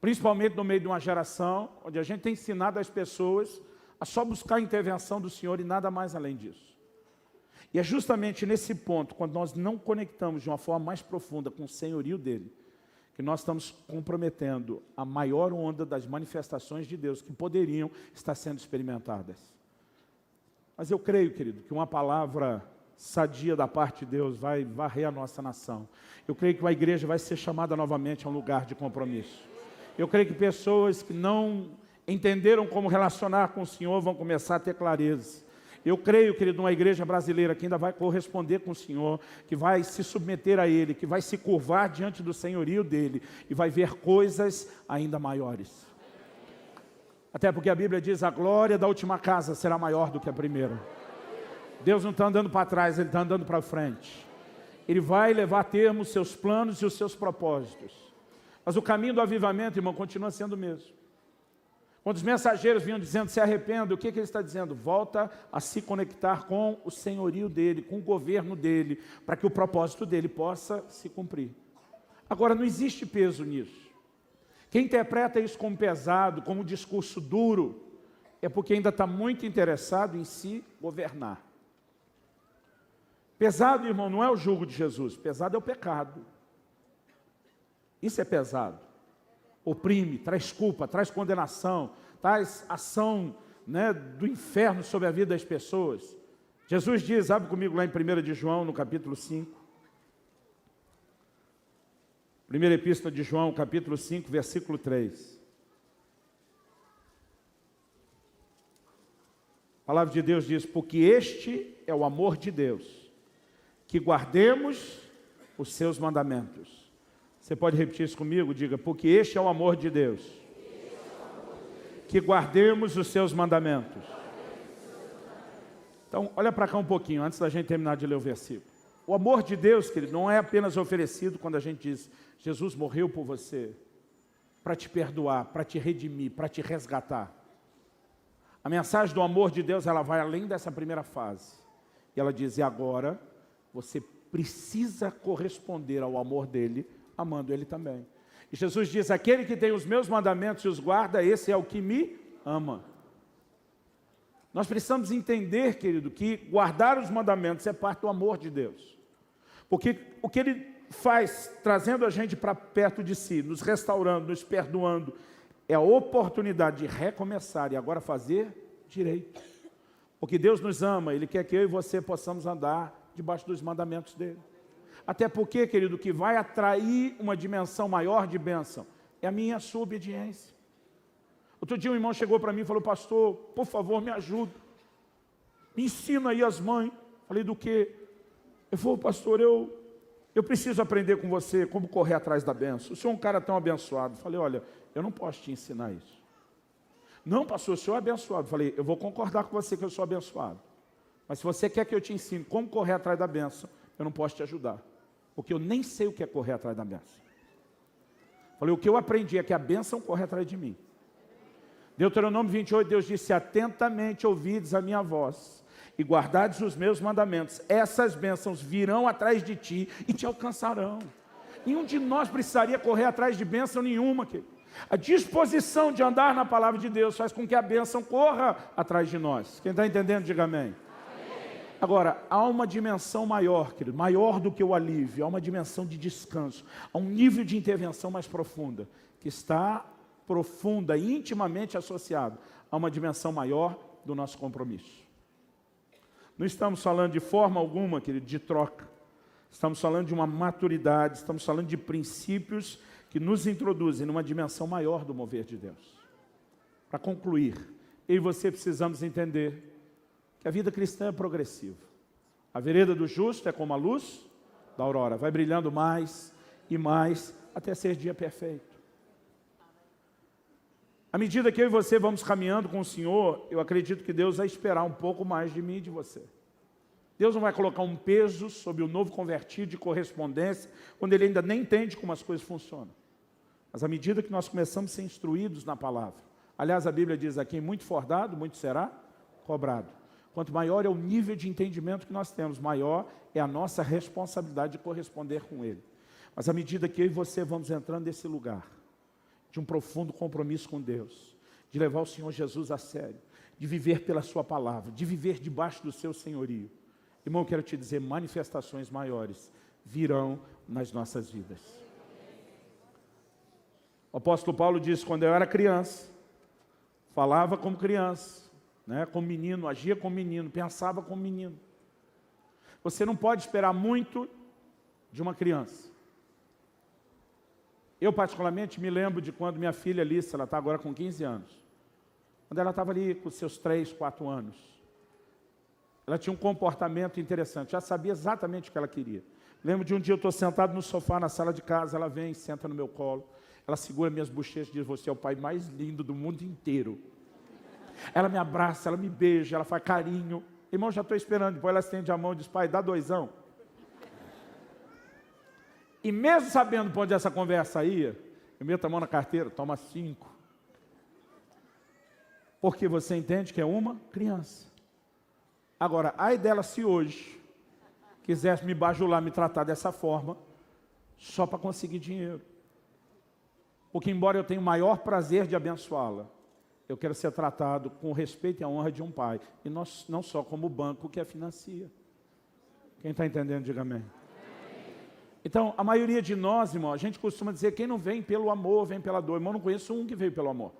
Principalmente no meio de uma geração, onde a gente tem ensinado as pessoas a só buscar a intervenção do Senhor e nada mais além disso. E é justamente nesse ponto, quando nós não conectamos de uma forma mais profunda com o senhorio dele, que nós estamos comprometendo a maior onda das manifestações de Deus que poderiam estar sendo experimentadas. Mas eu creio, querido, que uma palavra sadia da parte de Deus vai varrer a nossa nação. Eu creio que a igreja vai ser chamada novamente a um lugar de compromisso. Eu creio que pessoas que não entenderam como relacionar com o Senhor, vão começar a ter clareza. Eu creio, querido, uma igreja brasileira que ainda vai corresponder com o Senhor, que vai se submeter a Ele, que vai se curvar diante do senhorio dEle e vai ver coisas ainda maiores. Até porque a Bíblia diz, a glória da última casa será maior do que a primeira. Deus não está andando para trás, Ele está andando para frente. Ele vai levar a termo os seus planos e os seus propósitos. Mas o caminho do avivamento, irmão, continua sendo o mesmo. Quando os mensageiros vinham dizendo, se arrependa, o que ele está dizendo? Volta a se conectar com o senhorio dele, com o governo dele, para que o propósito dele possa se cumprir. Agora, não existe peso nisso. Quem interpreta isso como pesado, como um discurso duro, é porque ainda está muito interessado em se governar. Pesado, irmão, não é o jugo de Jesus, pesado é o pecado. Isso é pesado. Oprime, traz culpa, traz condenação, traz ação, né, do inferno sobre a vida das pessoas. Jesus diz, abre comigo lá em 1 de João, no capítulo 5. Primeira epístola de João, capítulo 5, versículo 3. A palavra de Deus diz, porque este é o amor de Deus, que guardemos os seus mandamentos. Você pode repetir isso comigo? Diga, porque este é o amor de Deus, que guardemos os seus mandamentos. Então, olha para cá um pouquinho, antes da gente terminar de ler o versículo. O amor de Deus, querido, não é apenas oferecido quando a gente diz, Jesus morreu por você, para te perdoar, para te redimir, para te resgatar. A mensagem do amor de Deus, ela vai além dessa primeira fase. E ela diz, e agora, você precisa corresponder ao amor dele, amando Ele também. E Jesus diz, aquele que tem os meus mandamentos e os guarda, esse é o que me ama. Nós precisamos entender, querido, que guardar os mandamentos é parte do amor de Deus. Porque o que Ele faz, trazendo a gente para perto de si, nos restaurando, nos perdoando, é a oportunidade de recomeçar e agora fazer direito. Porque Deus nos ama, Ele quer que eu e você possamos andar debaixo dos mandamentos dEle. Até porque, querido, o que vai atrair uma dimensão maior de bênção é a minha e a sua obediência. Outro dia um irmão chegou para mim e falou, pastor, por favor, me ajuda. Me ensina aí as mães. Falei, do quê? Ele falou, pastor, eu preciso aprender com você como correr atrás da bênção. O senhor é um cara tão abençoado. Falei, olha, eu não posso te ensinar isso. Não, pastor, o senhor é abençoado. Falei, eu vou concordar com você que eu sou abençoado. Mas se você quer que eu te ensine como correr atrás da bênção, eu não posso te ajudar. Porque eu nem sei o que é correr atrás da bênção. Falei, o que eu aprendi é que a bênção corre atrás de mim. Deuteronômio 28, Deus disse, atentamente ouvides a minha voz e guardardes os meus mandamentos. Essas bênçãos virão atrás de ti e te alcançarão. Nenhum de nós precisaria correr atrás de bênção nenhuma, querido. A disposição de andar na palavra de Deus faz com que a bênção corra atrás de nós. Quem está entendendo, diga amém. Agora, há uma dimensão maior, querido, maior do que o alívio, há uma dimensão de descanso, há um nível de intervenção mais profunda, que está profunda e intimamente associado a uma dimensão maior do nosso compromisso. Não estamos falando de forma alguma, querido, de troca. Estamos falando de uma maturidade, estamos falando de princípios que nos introduzem numa dimensão maior do mover de Deus. Para concluir, eu e você precisamos entender que a vida cristã é progressiva. A vereda do justo é como a luz da aurora, vai brilhando mais e mais até ser dia perfeito. À medida que eu e você vamos caminhando com o Senhor, eu acredito que Deus vai esperar um pouco mais de mim e de você. Deus não vai colocar um peso sobre o novo convertido de correspondência, quando ele ainda nem entende como as coisas funcionam. Mas à medida que nós começamos a ser instruídos na palavra, aliás, a Bíblia diz aqui, muito for dado, muito será cobrado. Quanto maior é o nível de entendimento que nós temos, maior é a nossa responsabilidade de corresponder com ele. Mas à medida que eu e você vamos entrando nesse lugar, de um profundo compromisso com Deus, de levar o Senhor Jesus a sério, de viver pela sua palavra, de viver debaixo do seu senhorio, irmão, eu quero te dizer, manifestações maiores virão nas nossas vidas. O apóstolo Paulo diz, quando eu era criança, falava como criança, né, como menino, agia como menino, pensava como menino. Você não pode esperar muito de uma criança. Eu particularmente me lembro de quando minha filha Alice, ela está agora com 15 anos. Quando ela estava ali com seus 3, 4 anos, ela tinha um comportamento interessante, já sabia exatamente o que ela queria. Lembro de um dia eu estou sentado no sofá na sala de casa, ela vem, senta no meu colo, ela segura minhas bochechas e diz: você é o pai mais lindo do mundo inteiro. Ela me abraça, ela me beija, ela faz carinho. Irmão, já estou esperando. Depois ela estende a mão e diz: pai, dá 2. E mesmo sabendo para onde essa conversa ia, eu meto a mão na carteira, toma 5. Porque você entende que é uma criança. Agora, ai dela se hoje quisesse me bajular, me tratar dessa forma, só para conseguir dinheiro. Porque embora eu tenha o maior prazer de abençoá-la, eu quero ser tratado com o respeito e a honra de um pai. E não só como o banco que a financia. Quem está entendendo, diga amém. Então, a maioria de nós, irmão, a gente costuma dizer: quem não vem pelo amor, vem pela dor. Irmão, não conheço um que veio pelo amor.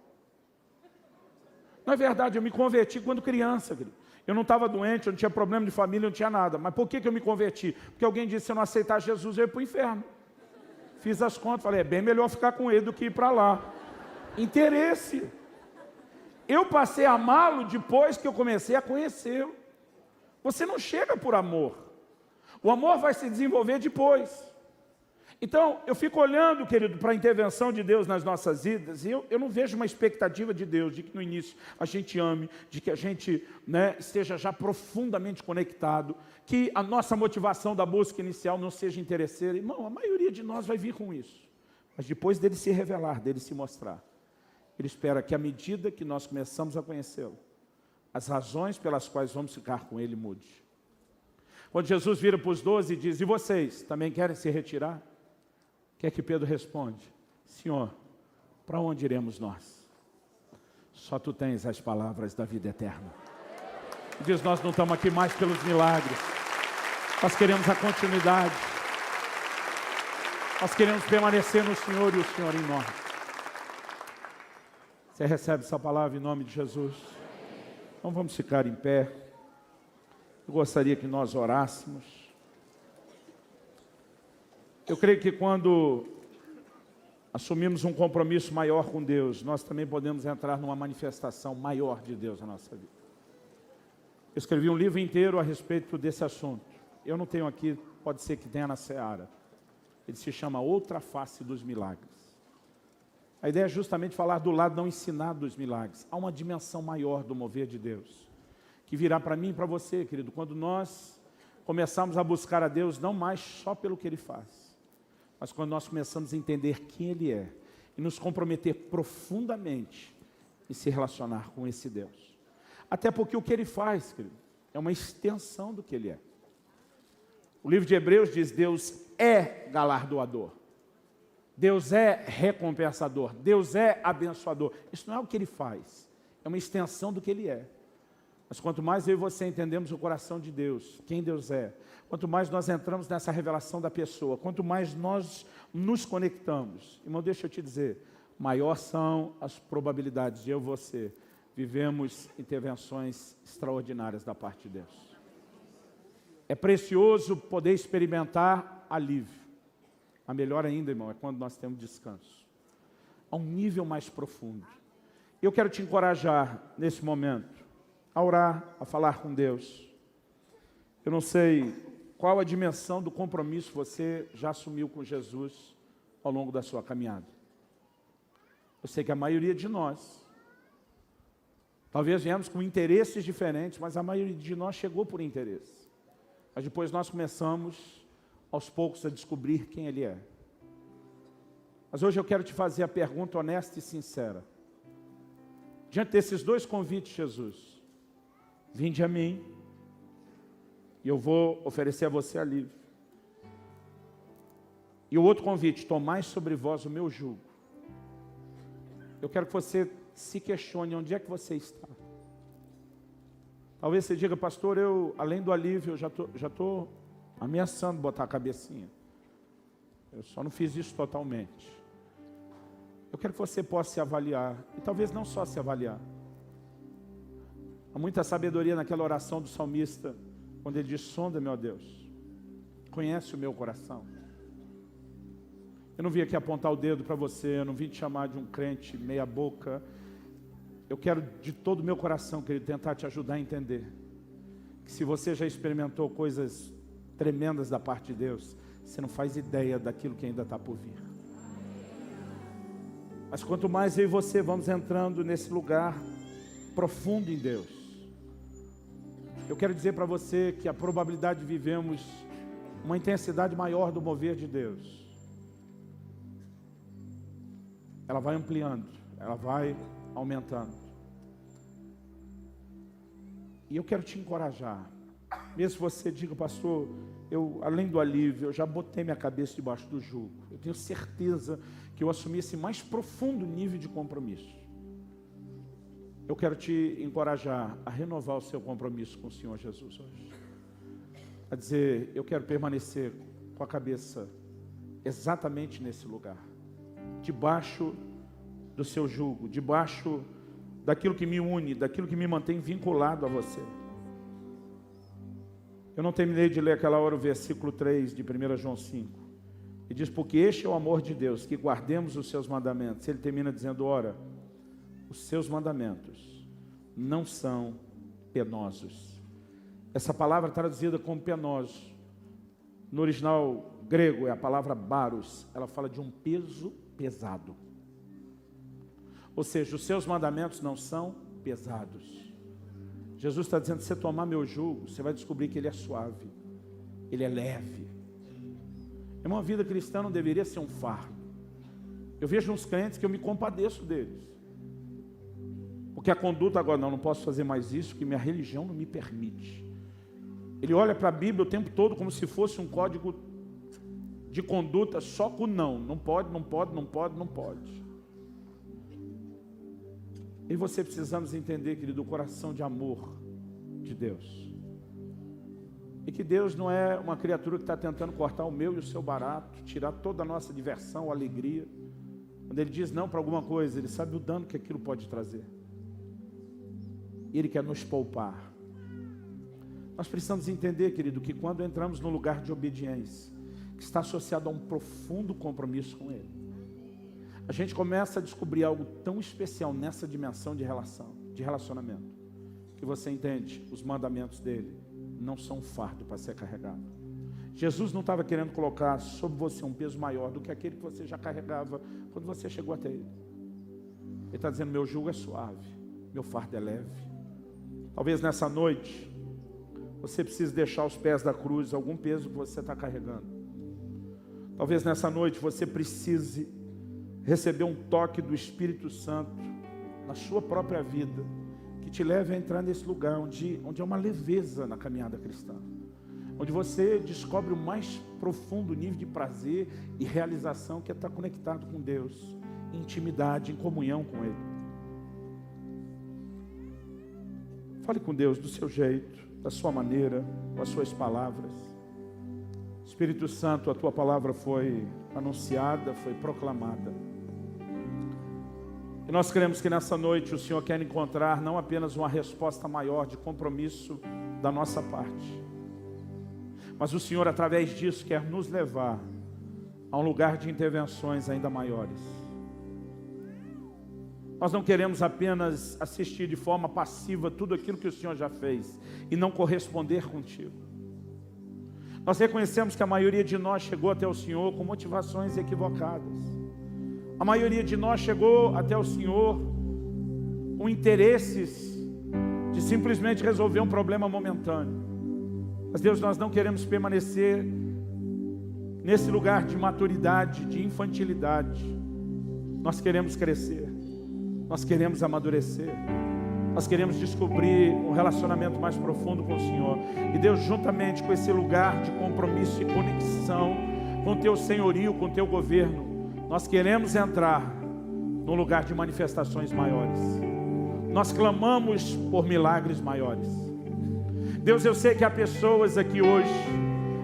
Não é verdade, eu me converti quando criança, querido. Eu não estava doente, eu não tinha problema de família, não tinha nada. Mas por que eu me converti? Porque alguém disse: se eu não aceitar Jesus, eu ia para o inferno. Fiz as contas, falei: é bem melhor ficar com ele do que ir para lá. Interesse. Eu passei a amá-lo depois que eu comecei a conhecê-lo. Você não chega por amor. O amor vai se desenvolver depois. Então, eu fico olhando, querido, para a intervenção de Deus nas nossas vidas, e eu não vejo uma expectativa de Deus, de que no início a gente ame, de que a gente, esteja já profundamente conectado, que a nossa motivação da busca inicial não seja interesseira. Irmão, a maioria de nós vai vir com isso. Mas depois dele se revelar, dele se mostrar, ele espera que à medida que nós começamos a conhecê-lo, as razões pelas quais vamos ficar com ele mude. Quando Jesus vira para os 12 e diz: e vocês também querem se retirar? O que é que Pedro responde? Senhor, para onde iremos nós? Só tu tens as palavras da vida eterna. E diz: nós não estamos aqui mais pelos milagres. Nós queremos a continuidade. Nós queremos permanecer no Senhor e o Senhor em nós. Você recebe essa palavra em nome de Jesus? Então vamos ficar em pé. Eu gostaria que nós orássemos. Eu creio que quando assumimos um compromisso maior com Deus, nós também podemos entrar numa manifestação maior de Deus na nossa vida. Eu escrevi um livro inteiro a respeito desse assunto. Eu não tenho aqui, pode ser que tenha na Seara. Ele se chama Outra Face dos Milagres. A ideia é justamente falar do lado não ensinado dos milagres. Há uma dimensão maior do mover de Deus, que virá para mim e para você, querido, quando nós começarmos a buscar a Deus, não mais só pelo que Ele faz, mas quando nós começamos a entender quem Ele é e nos comprometer profundamente em se relacionar com esse Deus. Até porque o que Ele faz, querido, é uma extensão do que Ele é. O livro de Hebreus diz: Deus é galardoador. Deus é recompensador. Deus é abençoador. Isso não é o que Ele faz, é uma extensão do que Ele é. Mas quanto mais eu e você entendemos o coração de Deus, quem Deus é, quanto mais nós entramos nessa revelação da pessoa, quanto mais nós nos conectamos, irmão, deixa eu te dizer, maior são as probabilidades de eu e você vivemos intervenções extraordinárias da parte de Deus. É precioso poder experimentar alívio. A melhor ainda, irmão, é quando nós temos descanso. A um nível mais profundo. Eu quero te encorajar nesse momento a orar, a falar com Deus. Eu não sei qual a dimensão do compromisso você já assumiu com Jesus ao longo da sua caminhada. Eu sei que a maioria de nós, talvez viemos com interesses diferentes, mas a maioria de nós chegou por interesse. Mas depois nós começamos, aos poucos, a descobrir quem Ele é. Mas hoje eu quero te fazer a pergunta honesta e sincera. Diante desses 2 convites, Jesus: vinde a mim, e eu vou oferecer a você alívio. E o outro convite: tomai sobre vós o meu jugo. Eu quero que você se questione onde é que você está. Talvez você diga: pastor, eu, além do alívio, eu já estou ameaçando botar a cabecinha. Eu só não fiz isso totalmente. Eu quero que você possa se avaliar, e talvez não só se avaliar. Há muita sabedoria naquela oração do salmista, quando ele diz: sonda-me, ó Deus, conhece o meu coração. Eu não vim aqui apontar o dedo para você, eu não vim te chamar de um crente meia boca. eu quero de todo o meu coração, querido, tentar te ajudar a entender que se você já experimentou coisas tremendas da parte de Deus, você não faz ideia daquilo que ainda está por vir. Mas quanto mais eu e você vamos entrando nesse lugar profundo em Deus, eu quero dizer para você que a probabilidade de vivermos uma intensidade maior do mover de Deus, ela vai ampliando, ela vai aumentando. E eu quero te encorajar, mesmo que você diga: pastor, eu, além do alívio, eu já botei minha cabeça debaixo do jugo. Eu tenho certeza que eu assumi esse mais profundo nível de compromisso. Eu quero te encorajar a renovar o seu compromisso com o Senhor Jesus hoje. A dizer: eu quero permanecer com a cabeça exatamente nesse lugar, debaixo do seu jugo, debaixo daquilo que me une, daquilo que me mantém vinculado a você. Eu não terminei de ler aquela hora o versículo 3 de 1 João 5. E diz: porque este é o amor de Deus, que guardemos os seus mandamentos. Ele termina dizendo: ora, os seus mandamentos não são penosos. Essa palavra traduzida como penoso, no original grego é a palavra baros. Ela fala de um peso pesado. Ou seja, os seus mandamentos não são pesados. Jesus está dizendo: se você tomar meu jugo, você vai descobrir que ele é suave, ele é leve. Uma vida cristã não deveria ser um fardo. Eu vejo uns crentes que eu me compadeço deles, porque a conduta agora: não posso fazer mais isso, porque minha religião não me permite. Ele olha para a Bíblia o tempo todo como se fosse um código de conduta só com não pode, não pode, não pode, não pode. E você precisamos entender, querido, o coração de amor de Deus. E que Deus não é uma criatura que está tentando cortar o meu e o seu barato, tirar toda a nossa diversão, alegria. Quando Ele diz não para alguma coisa, Ele sabe o dano que aquilo pode trazer. E Ele quer nos poupar. Nós precisamos entender, querido, que quando entramos no lugar de obediência, que está associado a um profundo compromisso com Ele, a gente começa a descobrir algo tão especial nessa dimensão de relacionamento, que você entende: os mandamentos dele não são um fardo para ser carregado. Jesus não estava querendo colocar sobre você um peso maior do que aquele que você já carregava quando você chegou até Ele. Ele está dizendo: meu jugo é suave, meu fardo é leve. Talvez nessa noite você precise deixar aos pés da cruz algum peso que você está carregando. Talvez nessa noite você precise receber um toque do Espírito Santo na sua própria vida, que te leve a entrar nesse lugar onde há uma leveza na caminhada cristã, onde você descobre o mais profundo nível de prazer e realização, que é estar conectado com Deus, em intimidade, em comunhão com Ele. Fale com Deus do seu jeito, da sua maneira, com as suas palavras. Espírito Santo, a tua palavra foi anunciada, foi proclamada. E nós queremos que nessa noite o Senhor quer encontrar não apenas uma resposta maior de compromisso da nossa parte, mas o Senhor, através disso, quer nos levar a um lugar de intervenções ainda maiores. Nós não queremos apenas assistir de forma passiva tudo aquilo que o Senhor já fez e não corresponder contigo. Nós reconhecemos que a maioria de nós chegou até o Senhor com motivações equivocadas. A maioria de nós chegou até o Senhor com interesses de simplesmente resolver um problema momentâneo. Mas Deus, nós não queremos permanecer nesse lugar de maturidade, de infantilidade. Nós queremos crescer, nós queremos amadurecer, nós queremos descobrir um relacionamento mais profundo com o Senhor. E Deus, juntamente com esse lugar de compromisso e conexão com o Teu senhorio, com o Teu governo, nós queremos entrar num lugar de manifestações maiores. Nós clamamos por milagres maiores. Deus, eu sei que há pessoas aqui hoje,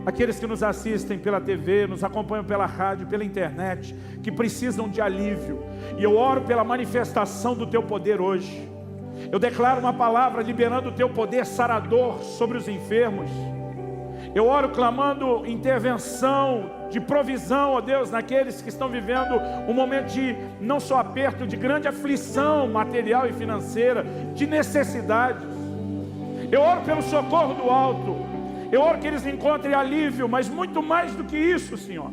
aqueles que nos assistem pela TV, nos acompanham pela rádio, pela internet, que precisam de alívio. E eu oro pela manifestação do Teu poder hoje. Eu declaro uma palavra liberando o Teu poder sarador sobre os enfermos. Eu oro clamando intervenção de provisão, ó Deus, naqueles que estão vivendo um momento de não só aperto, de grande aflição material e financeira, de necessidades. Eu oro pelo socorro do alto. Eu oro que eles encontrem alívio, mas muito mais do que isso, Senhor.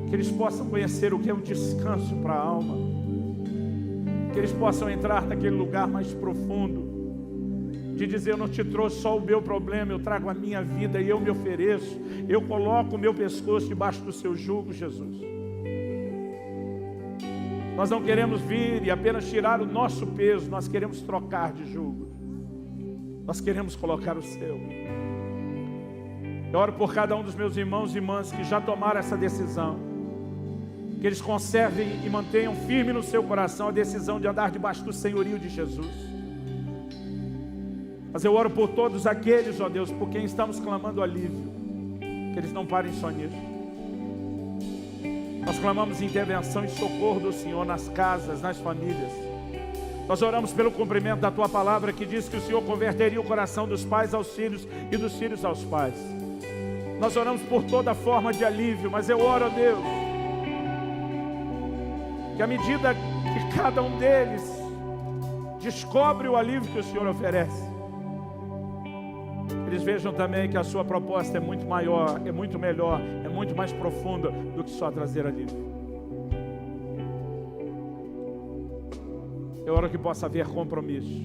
Que eles possam conhecer o que é o descanso para a alma. Que eles possam entrar naquele lugar mais profundo de dizer: eu não te trouxe só o meu problema, eu trago a minha vida e eu me ofereço. Eu coloco o meu pescoço debaixo do seu jugo, Jesus. Nós não queremos vir e apenas tirar o nosso peso, nós queremos trocar de jugo. Nós queremos colocar o seu. Eu oro por cada um dos meus irmãos e irmãs que já tomaram essa decisão. Que eles conservem e mantenham firme no seu coração a decisão de andar debaixo do senhorio de Jesus. Mas eu oro por todos aqueles, ó Deus, por quem estamos clamando alívio. Que eles não parem só nisso. Nós clamamos intervenção e socorro do Senhor nas casas, nas famílias. Nós oramos pelo cumprimento da Tua palavra, que diz que o Senhor converteria o coração dos pais aos filhos e dos filhos aos pais. Nós oramos por toda forma de alívio, mas eu oro, ó Deus, que à medida que cada um deles descobre o alívio que o Senhor oferece, eles vejam também que a sua proposta é muito maior, é muito melhor, é muito mais profunda do que só trazer alívio. Eu oro que possa haver compromisso.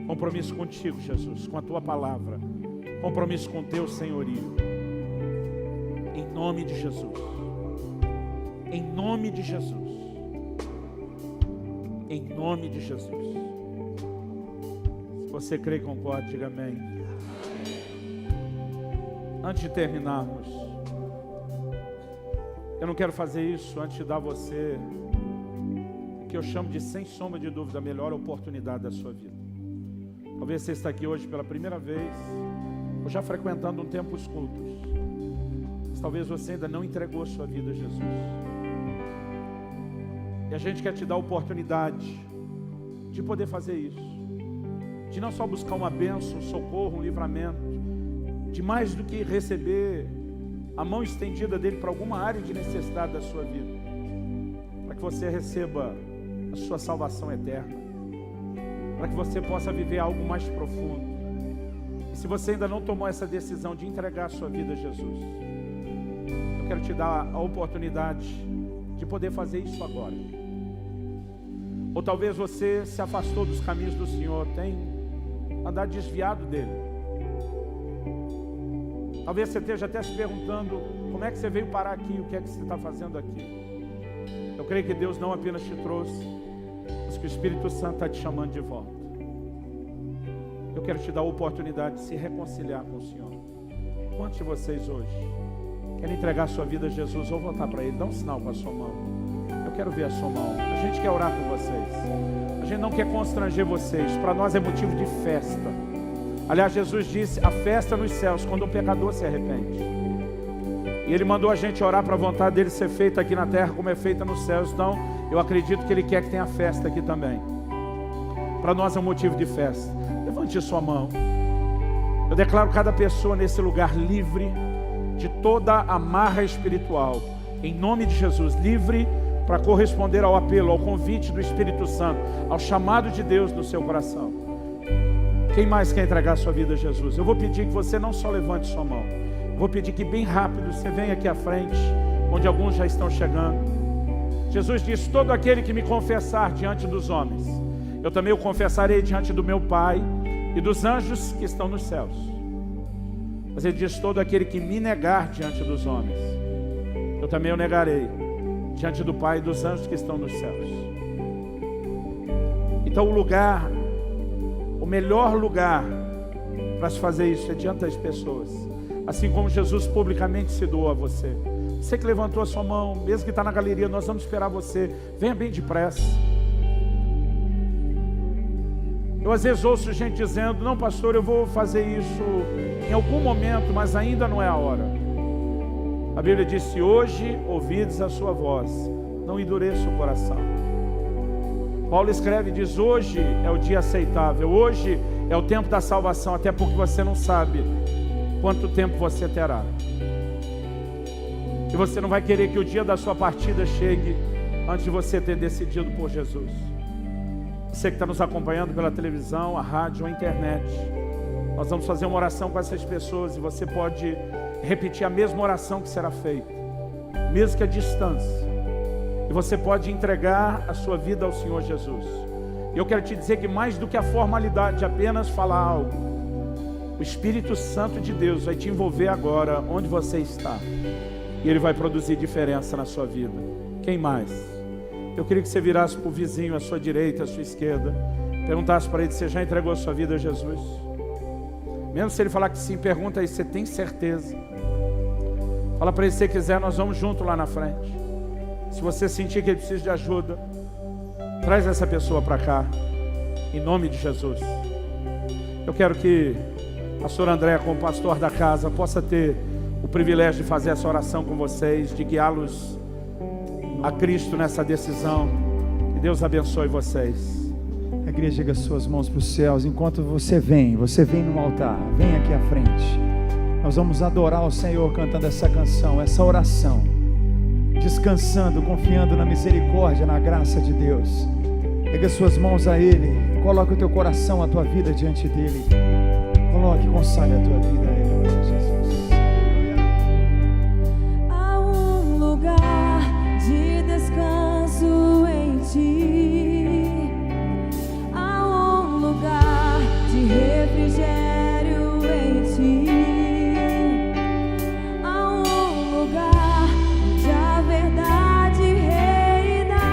Compromisso contigo, Jesus, com a Tua palavra. Compromisso com o Teu senhorio. Em nome de Jesus. Em nome de Jesus. Em nome de Jesus. Se você crê e concorda, diga amém. Antes de terminarmos, eu não quero fazer isso antes de dar a você o que eu chamo de, sem sombra de dúvida, a melhor oportunidade da sua vida. Talvez você está aqui hoje pela primeira vez, ou já frequentando um tempo os cultos, mas talvez você ainda não entregou a sua vida a Jesus. E a gente quer te dar a oportunidade de poder fazer isso, de não só buscar uma bênção, um socorro, um livramento, de mais do que receber a mão estendida dele para alguma área de necessidade da sua vida, para que você receba a sua salvação eterna, para que você possa viver algo mais profundo. E se você ainda não tomou essa decisão de entregar a sua vida a Jesus, eu quero te dar a oportunidade de poder fazer isso agora. Ou talvez você se afastou dos caminhos do Senhor, tem andado desviado dele. Talvez você esteja até se perguntando: como é que você veio parar aqui? O que é que você está fazendo aqui? Eu creio que Deus não apenas te trouxe, mas que o Espírito Santo está te chamando de volta. Eu quero te dar a oportunidade de se reconciliar com o Senhor. Quantos de vocês hoje querem entregar a sua vida a Jesus ou voltar para Ele? Dá um sinal com a sua mão. Eu quero ver a sua mão. A gente quer orar por vocês. A gente não quer constranger vocês. Para nós é motivo de festa. Aliás, Jesus disse: a festa nos céus quando o pecador se arrepende. E Ele mandou a gente orar para a vontade dEle ser feita aqui na terra como é feita nos céus. Então, eu acredito que Ele quer que tenha festa aqui também. Para nós é um motivo de festa. Levante sua mão. Eu declaro cada pessoa nesse lugar livre de toda amarra espiritual. Em nome de Jesus, livre para corresponder ao apelo, ao convite do Espírito Santo, ao chamado de Deus no seu coração. Quem mais quer entregar a sua vida a Jesus? Eu vou pedir que você não só levante sua mão. Eu vou pedir que bem rápido você venha aqui à frente, onde alguns já estão chegando. Jesus disse: todo aquele que me confessar diante dos homens, eu também o confessarei diante do meu Pai e dos anjos que estão nos céus. Mas Ele diz: todo aquele que me negar diante dos homens, eu também o negarei diante do Pai e dos anjos que estão nos céus. Então o melhor lugar para se fazer isso é diante das pessoas, assim como Jesus publicamente se doou a você. Você que levantou a sua mão, mesmo que está na galeria, nós vamos esperar você. Venha bem depressa. Eu às vezes ouço gente dizendo: não, pastor, eu vou fazer isso em algum momento, mas ainda não é a hora. A Bíblia diz: se hoje ouvides a sua voz, não endureça o coração. Paulo escreve e diz: hoje é o dia aceitável, hoje É o tempo da salvação, até porque você não sabe quanto tempo você terá. E você não vai querer que o dia da sua partida chegue antes de você ter decidido por Jesus. Você que está nos acompanhando pela televisão, a rádio ou a internet, nós vamos fazer uma oração com essas pessoas e você pode repetir a mesma oração que será feita, mesmo que a distância. E você pode entregar a sua vida ao Senhor Jesus. E eu quero te dizer que mais do que a formalidade de apenas falar algo, o Espírito Santo de Deus vai te envolver agora onde você está. E Ele vai produzir diferença na sua vida. Quem mais? Eu queria que você virasse para o vizinho à sua direita, à sua esquerda, perguntasse para ele se você já entregou a sua vida a Jesus. Mesmo se ele falar que sim, pergunta aí, você tem certeza? Fala para ele, se você quiser, nós vamos junto lá na frente. Se você sentir que ele precisa de ajuda, traz essa pessoa para cá, em nome de Jesus. Eu quero que o pastor André, como pastor da casa, possa ter o privilégio de fazer essa oração com vocês, de guiá-los a Cristo nessa decisão. Que Deus abençoe vocês. A igreja erga suas mãos para os céus. Enquanto você vem no altar, vem aqui à frente. Nós vamos adorar o Senhor cantando essa canção, essa oração, descansando, confiando na misericórdia, na graça de Deus. Erga suas mãos a Ele, coloque o teu coração, a tua vida diante dEle. Coloque, consagre a tua vida a Ele, Jesus. Há um lugar de descanso em Ti, há um lugar de refrigério em Ti, há um lugar onde a verdade reina.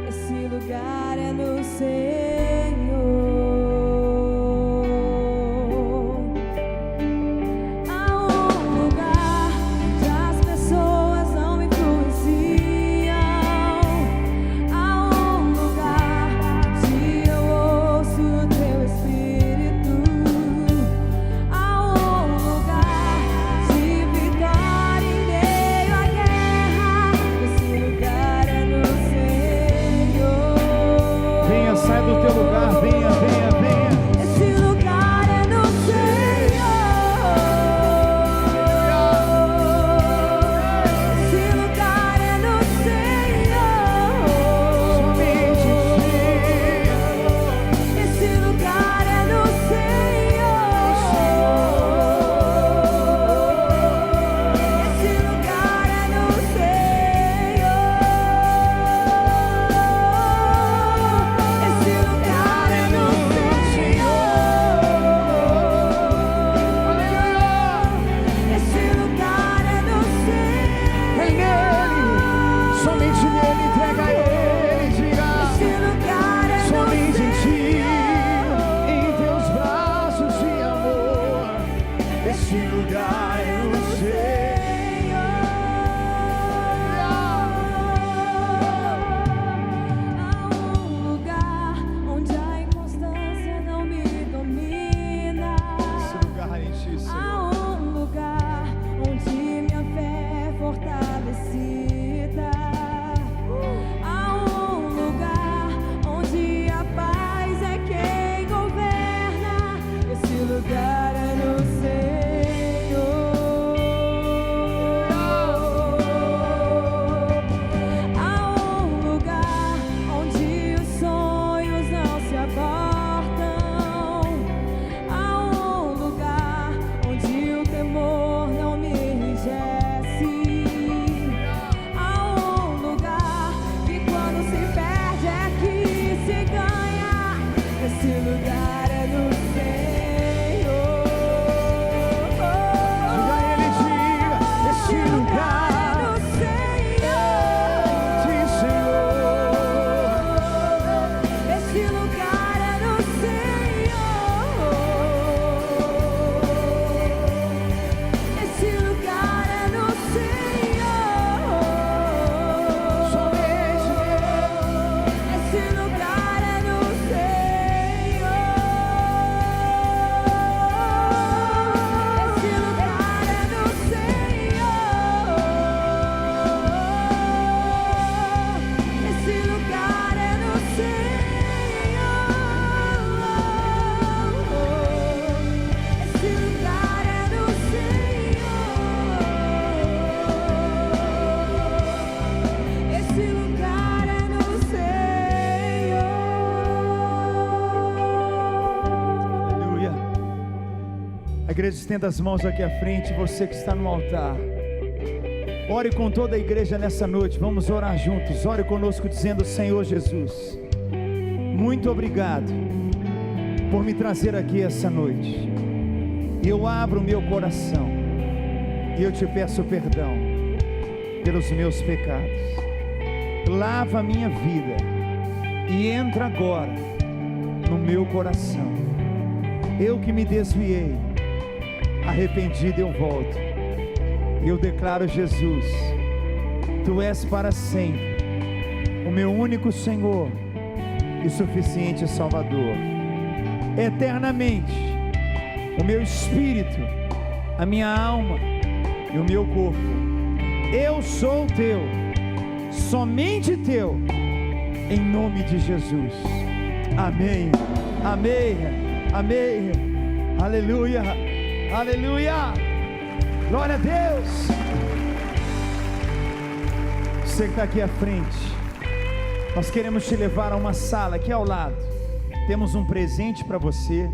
Esse lugar é no Senhor. Esse lugar Igreja, estenda as mãos aqui à frente, você que está no altar. Ore com toda a igreja nessa noite, vamos orar juntos. Ore conosco dizendo: Senhor Jesus, muito obrigado por me trazer aqui essa noite. Eu abro o meu coração e eu te peço perdão pelos meus pecados. Lava a minha vida e entra agora no meu coração. Eu que me desviei, arrependido eu volto. Eu declaro: Jesus, Tu és para sempre o meu único Senhor e suficiente Salvador. Eternamente, o meu espírito, a minha alma e o meu corpo, eu sou Teu, somente Teu, em nome de Jesus. Amém, amém, amém, aleluia, aleluia, glória a Deus. Você que está aqui à frente, nós queremos te levar a uma sala aqui ao lado. Temos um presente para você,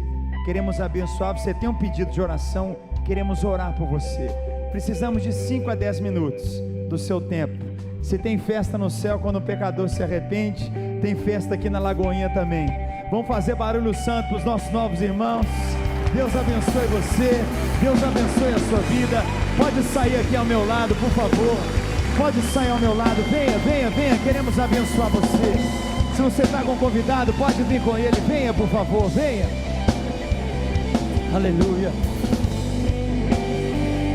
queremos abençoar. Você tem um pedido de oração, queremos orar por você. Precisamos de 5 a 10 minutos do seu tempo. Se tem festa no céu quando o pecador se arrepende, tem festa aqui na Lagoinha também. Vamos fazer barulho santo para os nossos novos irmãos. Deus abençoe você, Deus abençoe a sua vida. Pode sair aqui ao meu lado, por favor. Pode sair ao meu lado, venha, venha, venha, queremos abençoar você. Se você está com um convidado, pode vir com ele, venha por favor, venha. Aleluia.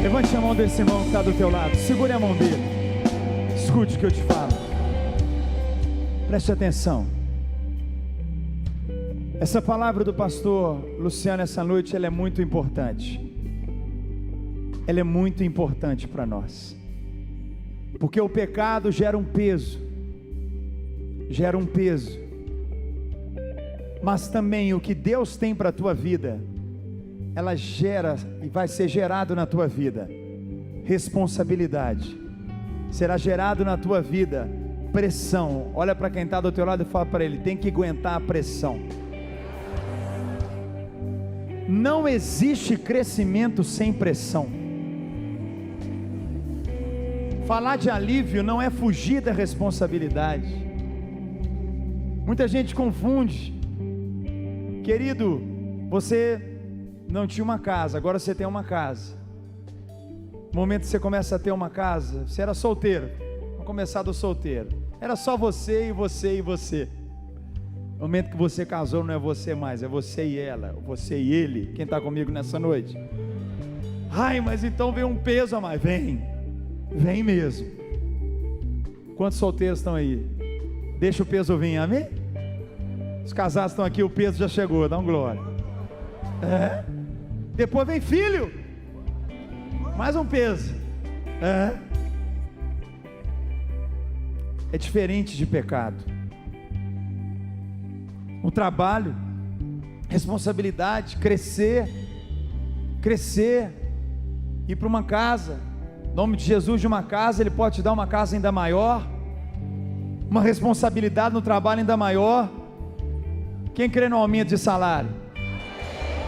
Levante a mão desse irmão que está do teu lado, segure a mão dele, escute o que eu te falo, preste atenção. Essa palavra do pastor Luciano essa noite, ela é muito importante. Ela é muito importante para nós, porque o pecado gera um peso, mas também o que Deus tem para a tua vida, ela gera e vai ser gerado na tua vida responsabilidade, será gerado na tua vida pressão. Olha para quem está do teu lado e fala para ele: tem que aguentar a pressão. Não existe crescimento sem pressão. Falar de alívio não é fugir da responsabilidade. Muita gente confunde. Querido, você não tinha uma casa, agora você tem uma casa. No momento que você começa a ter uma casa, você era solteiro. Vamos começar do solteiro. Era só você e você e você. No momento que você casou, não é você mais, é você e ela, você e ele. Quem está comigo nessa noite? Ai, mas então vem um peso a mais. Vem mesmo. Quantos solteiros estão aí? Deixa o peso vir, amém? Os casados estão aqui, o peso já chegou, dá um glória. Depois vem filho, mais um peso. É diferente de pecado. O trabalho, responsabilidade, crescer, ir para uma casa, em nome de Jesus, de uma casa, Ele pode te dar uma casa ainda maior, uma responsabilidade no trabalho ainda maior. Quem crê no aumento de salário?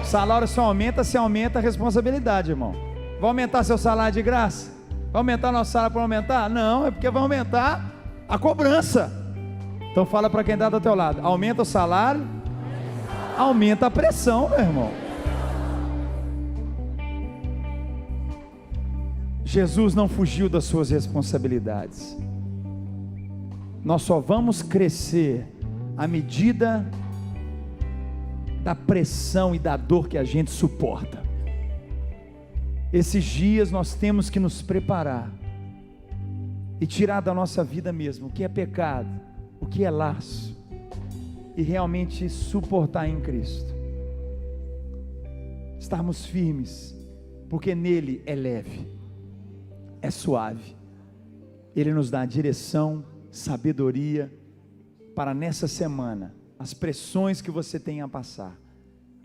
O salário só aumenta se aumenta a responsabilidade, irmão. Vai aumentar seu salário de graça? Vai aumentar nosso salário para aumentar? Não, é porque vai aumentar a cobrança. Então fala para quem está do teu lado: aumenta o salário, aumenta a pressão, meu irmão. Jesus não fugiu das suas responsabilidades. Nós só vamos crescer à medida da pressão e da dor que a gente suporta. Esses dias nós temos que nos preparar e tirar da nossa vida mesmo o que é pecado, o que é laço, e realmente suportar em Cristo, estarmos firmes, porque nele é leve, é suave. Ele nos dá direção, sabedoria para nessa semana, as pressões que você tem a passar,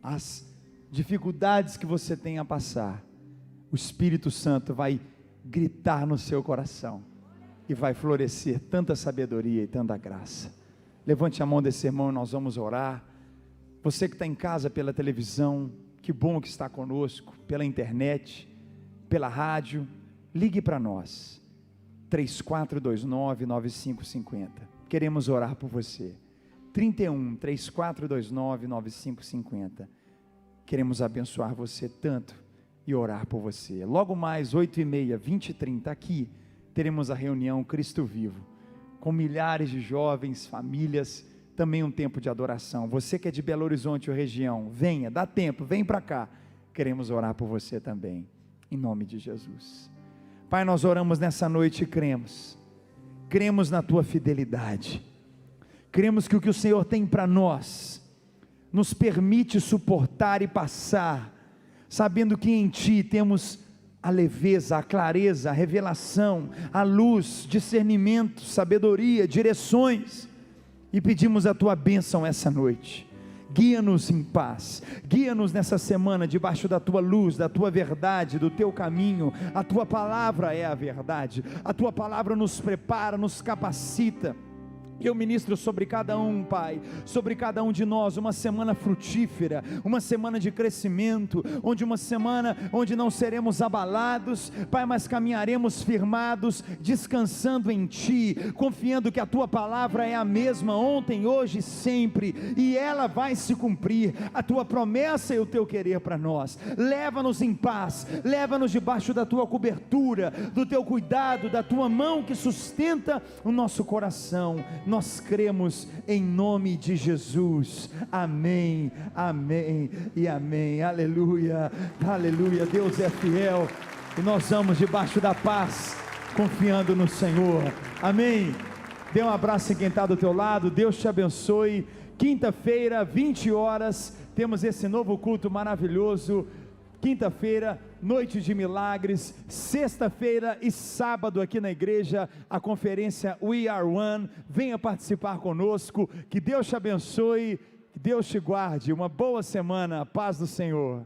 as dificuldades que você tem a passar, o Espírito Santo vai gritar no seu coração e vai florescer tanta sabedoria e tanta graça. Levante a mão desse irmão e nós vamos orar. Você que está em casa pela televisão, Que bom que está conosco, pela internet, pela rádio. Ligue para nós, 3429-9550. Queremos orar por você. 31-3429-9550. Queremos abençoar você tanto e orar por você. Logo mais, 8h30, 20h30, aqui, teremos a reunião Cristo Vivo, com milhares de jovens, famílias, também um tempo de adoração. Você que é de Belo Horizonte ou região, venha, dá tempo, vem para cá. Queremos orar por você também, em nome de Jesus. Pai, nós oramos nessa noite e cremos na tua fidelidade, cremos que o Senhor tem para nós, nos permite suportar e passar, sabendo que em Ti temos a leveza, a clareza, a revelação, a luz, discernimento, sabedoria, direções, e pedimos a Tua bênção essa noite. Guia-nos em paz, guia-nos nessa semana debaixo da Tua luz, da Tua verdade, do Teu caminho. A Tua palavra é a verdade, a Tua palavra nos prepara, nos capacita. Eu ministro sobre cada um, Pai, sobre cada um de nós, uma semana frutífera, uma semana de crescimento, uma semana onde não seremos abalados, Pai, mas caminharemos firmados, descansando em Ti, confiando que a Tua palavra é a mesma ontem, hoje e sempre, e ela vai se cumprir, a Tua promessa e o Teu querer para nós. Leva-nos em paz, leva-nos debaixo da Tua cobertura, do Teu cuidado, da Tua mão que sustenta o nosso coração. Nós cremos em nome de Jesus, amém, amém e amém, aleluia, aleluia. Deus é fiel e nós vamos debaixo da paz, confiando no Senhor, amém. Dê um abraço em quem está do teu lado, Deus te abençoe. Quinta-feira, 20 horas, temos esse novo culto maravilhoso. Quinta-feira, noite de milagres. Sexta-feira e sábado aqui na igreja, a conferência We Are One. Venha participar conosco, que Deus te abençoe, que Deus te guarde, uma boa semana, a paz do Senhor.